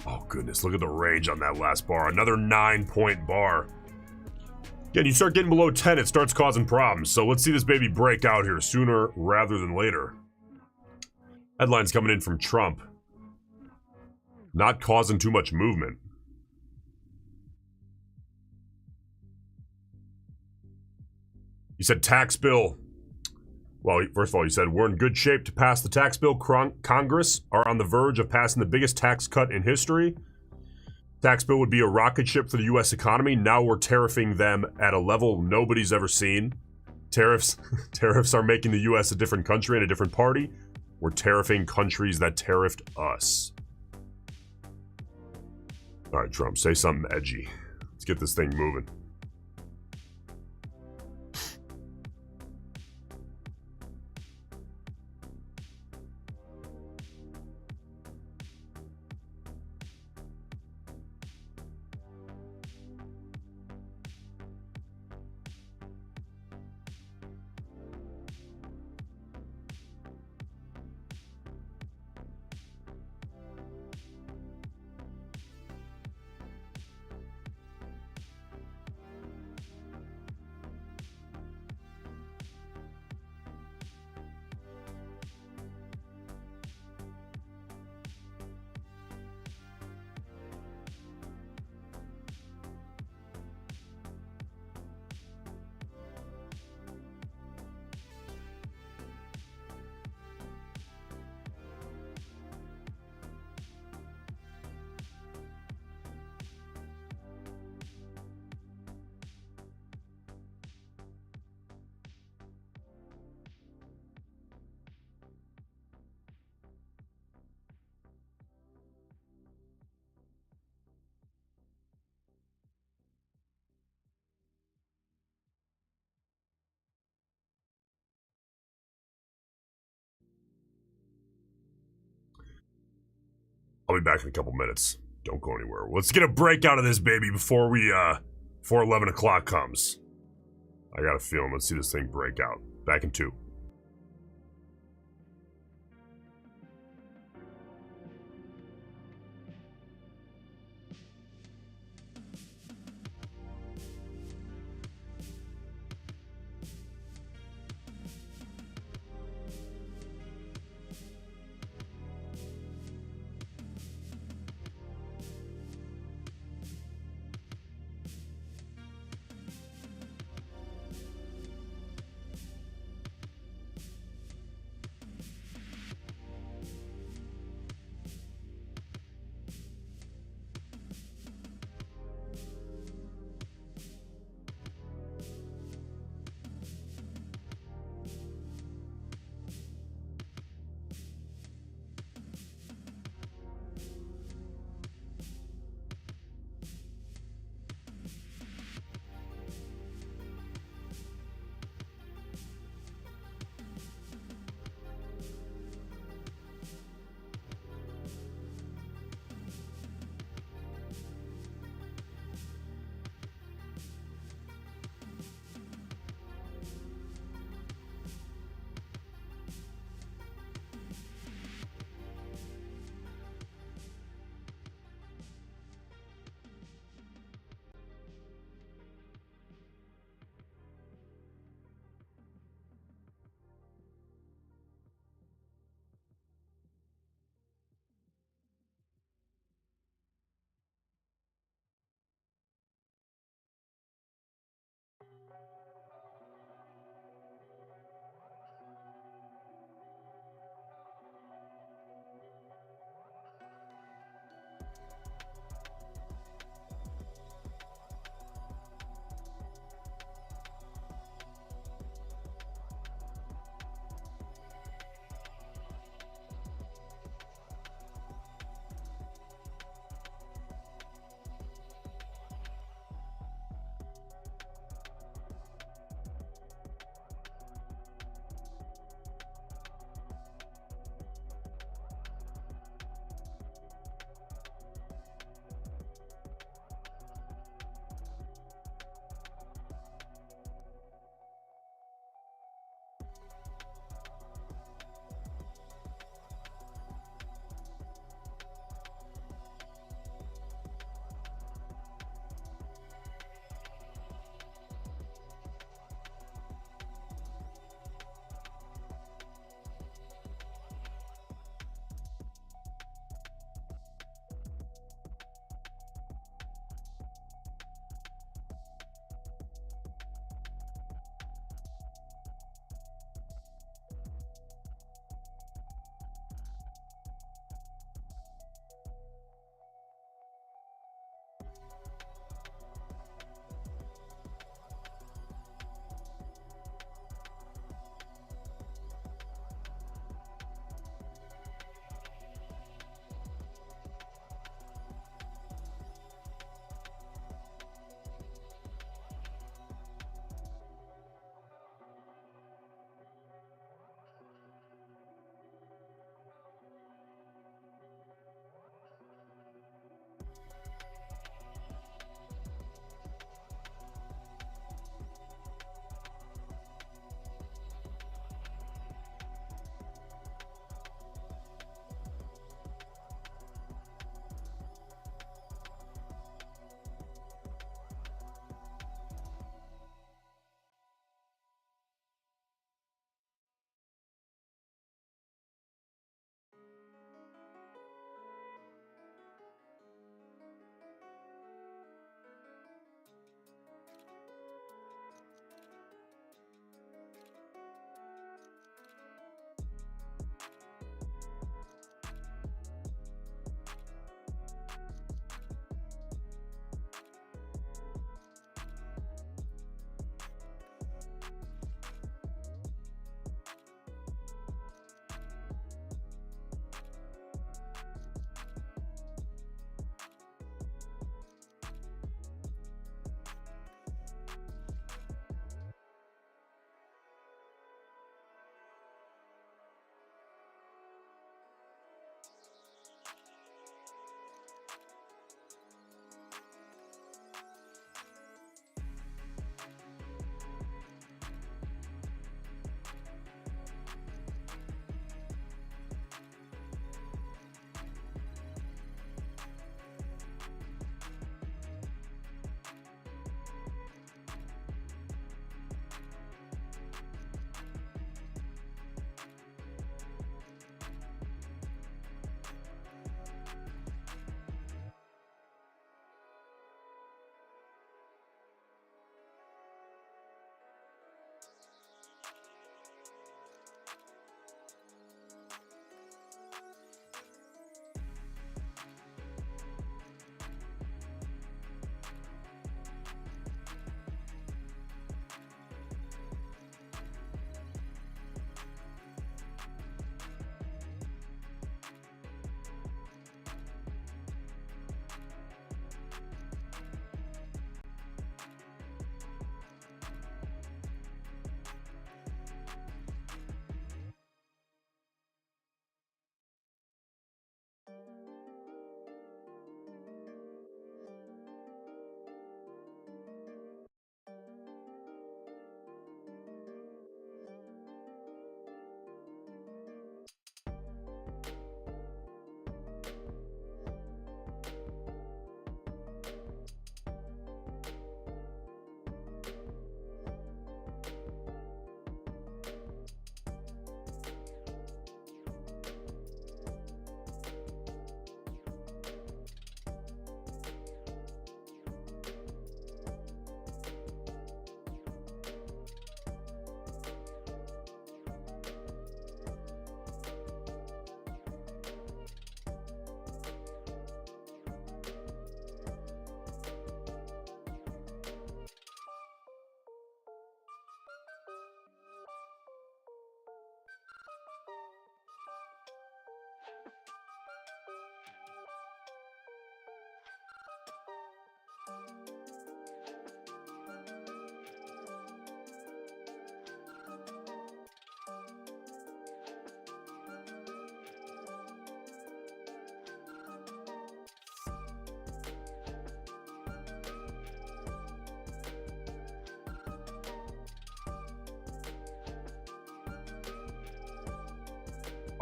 Oh goodness, look at the range on that last bar. Another 9-point bar. Again, you start getting below 10, it starts causing problems. So let's see this baby break out here sooner rather than later. Headlines coming in from Trump. Not causing too much movement. He said tax bill. Well, first of all, he said, we're in good shape to pass the tax bill. Congress are on the verge of passing the biggest tax cut in history. Tax bill would be a rocket ship for the U.S. economy. Now we're tariffing them at a level nobody's ever seen. Tariffs are making the U.S. a different country and a different party. We're tariffing countries that tariffed us. All right, Trump, say something edgy. Let's get this thing moving. I'll be back in a couple minutes. Don't go anywhere. Let's get a break out of this baby before 11 o'clock comes. I got a feeling. Let's see this thing break out. Back in 2.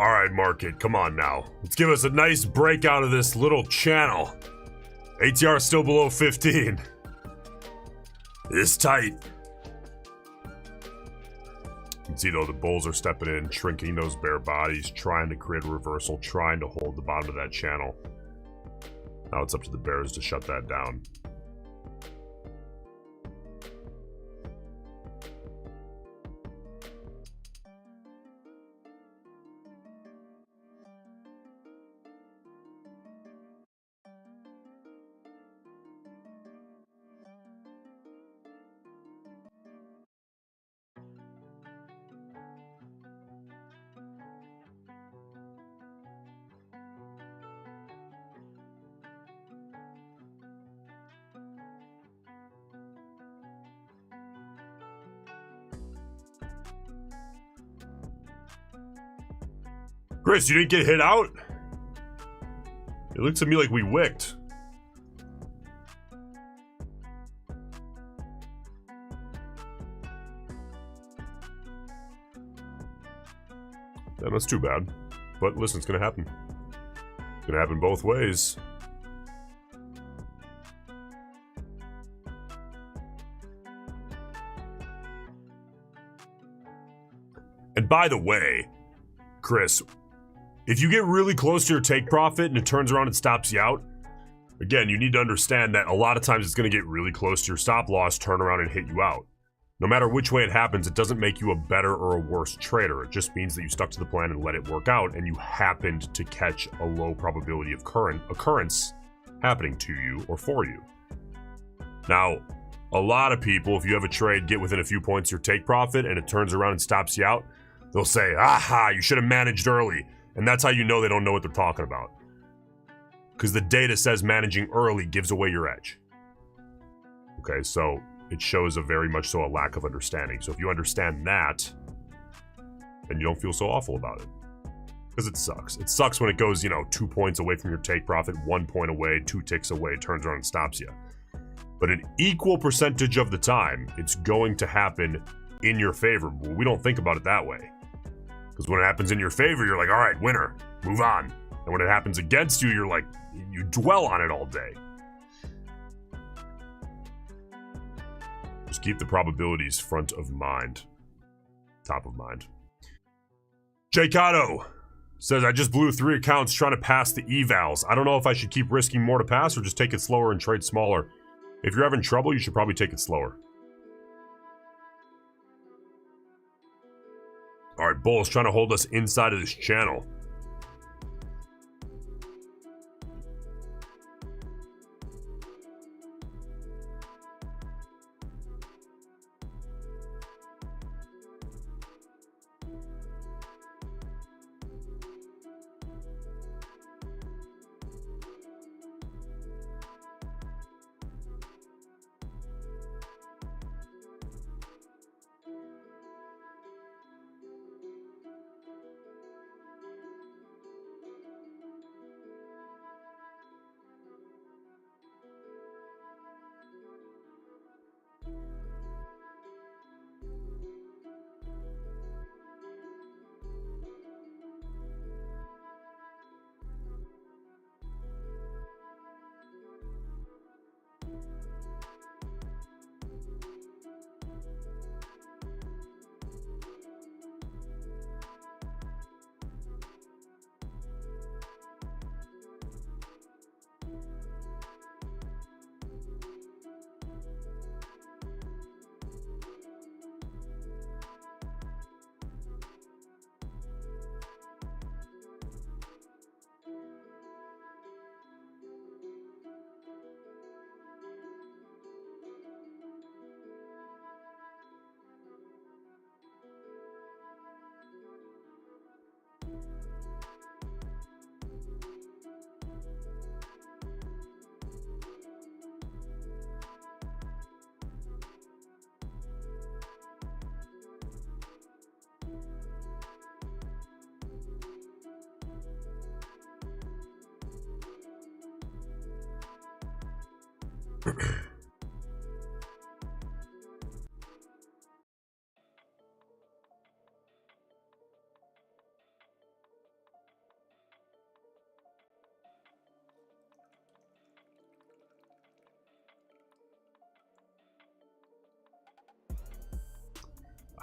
All right, market, come on now. Let's give us a nice break out of this little channel. ATR is still below 15. It's tight. You can see though the bulls are stepping in, shrinking those bear bodies, trying to create a reversal, trying to hold the bottom of that channel. Now it's up to the bears to shut that down. Chris, you didn't get hit out? It looks to me like we wicked. That's too bad. But listen, it's gonna happen. It's gonna happen both ways. And by the way, Chris, if you get really close to your take profit and it turns around and stops you out, again, you need to understand that a lot of times it's going to get really close to your stop loss, turn around and hit you out. No matter which way it happens, it doesn't make you a better or a worse trader. It just means that you stuck to the plan and let it work out, and you happened to catch a low probability of occurrence happening to you or for you. Now, a lot of people, if you have a trade, get within a few points of your take profit and it turns around and stops you out, they'll say, aha, you should have managed early. And that's how you know they don't know what they're talking about. Because the data says managing early gives away your edge. Okay, so it shows a very much so a lack of understanding. So if you understand that, then you don't feel so awful about it. Because it sucks. It sucks when it goes, 2 points away from your take profit, 1 point away, 2 ticks away, turns around and stops you. But an equal percentage of the time, it's going to happen in your favor. But we don't think about it that way. Because when it happens in your favor, you're like, all right, winner, move on. And when it happens against you, you're like, you dwell on it all day. Just keep the probabilities front of mind. Top of mind. Jay Cotto says, I just blew 3 accounts trying to pass the evals. I don't know if I should keep risking more to pass or just take it slower and trade smaller. If you're having trouble, you should probably take it slower. Alright, Bull's trying to hold us inside of this channel.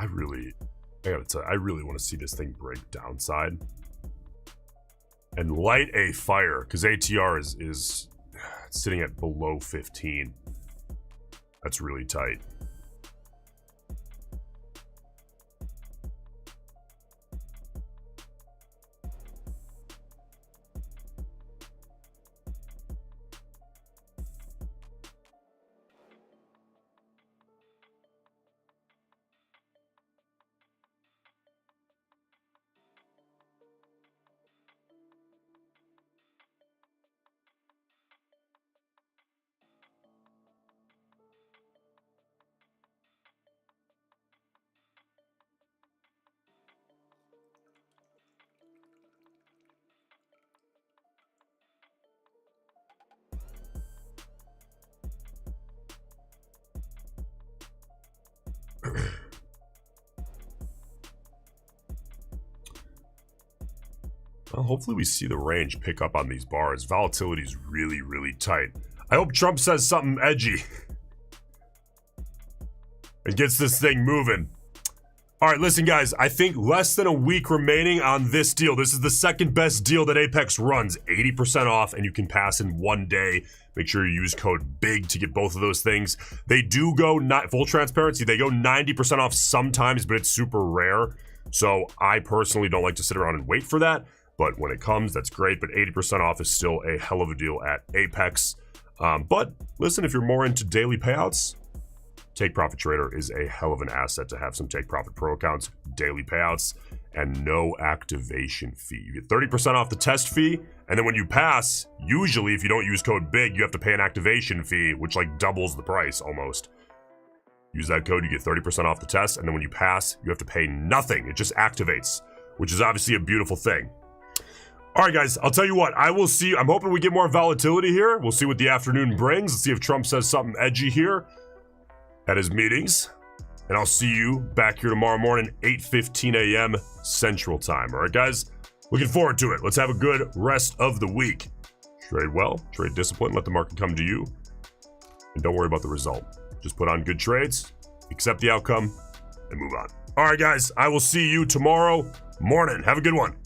I gotta tell you, I really want to see this thing break downside and light a fire, because ATR is sitting at below 15. That's really tight. Well, hopefully we see the range pick up on these bars. Volatility is really, really tight. I hope Trump says something edgy and gets this thing moving. All right, listen, guys. I think less than a week remaining on this deal. This is the second best deal that Apex runs. 80% off, and you can pass in 1 day. Make sure you use code BIG to get both of those things. They do go, not full transparency, they go 90% off sometimes, but it's super rare. So I personally don't like to sit around and wait for that. But when it comes, that's great. But 80% off is still a hell of a deal at Apex. But listen, if you're more into daily payouts, Take Profit Trader is a hell of an asset to have. Some Take Profit Pro accounts, daily payouts, and no activation fee. You get 30% off the test fee, and then when you pass, usually if you don't use code BIG, you have to pay an activation fee, which like doubles the price almost. Use that code, you get 30% off the test, and then when you pass, you have to pay nothing. It just activates, which is obviously a beautiful thing. All right, guys, I'll tell you what, I will see. I'm hoping we get more volatility here. We'll see what the afternoon brings. Let's see if Trump says something edgy here at his meetings. And I'll see you back here tomorrow morning, 8:15 a.m. Central Time. All right, guys? Looking forward to it. Let's have a good rest of the week. Trade well, trade discipline, let the market come to you. And don't worry about the result. Just put on good trades, accept the outcome, and move on. All right, guys, I will see you tomorrow morning. Have a good one.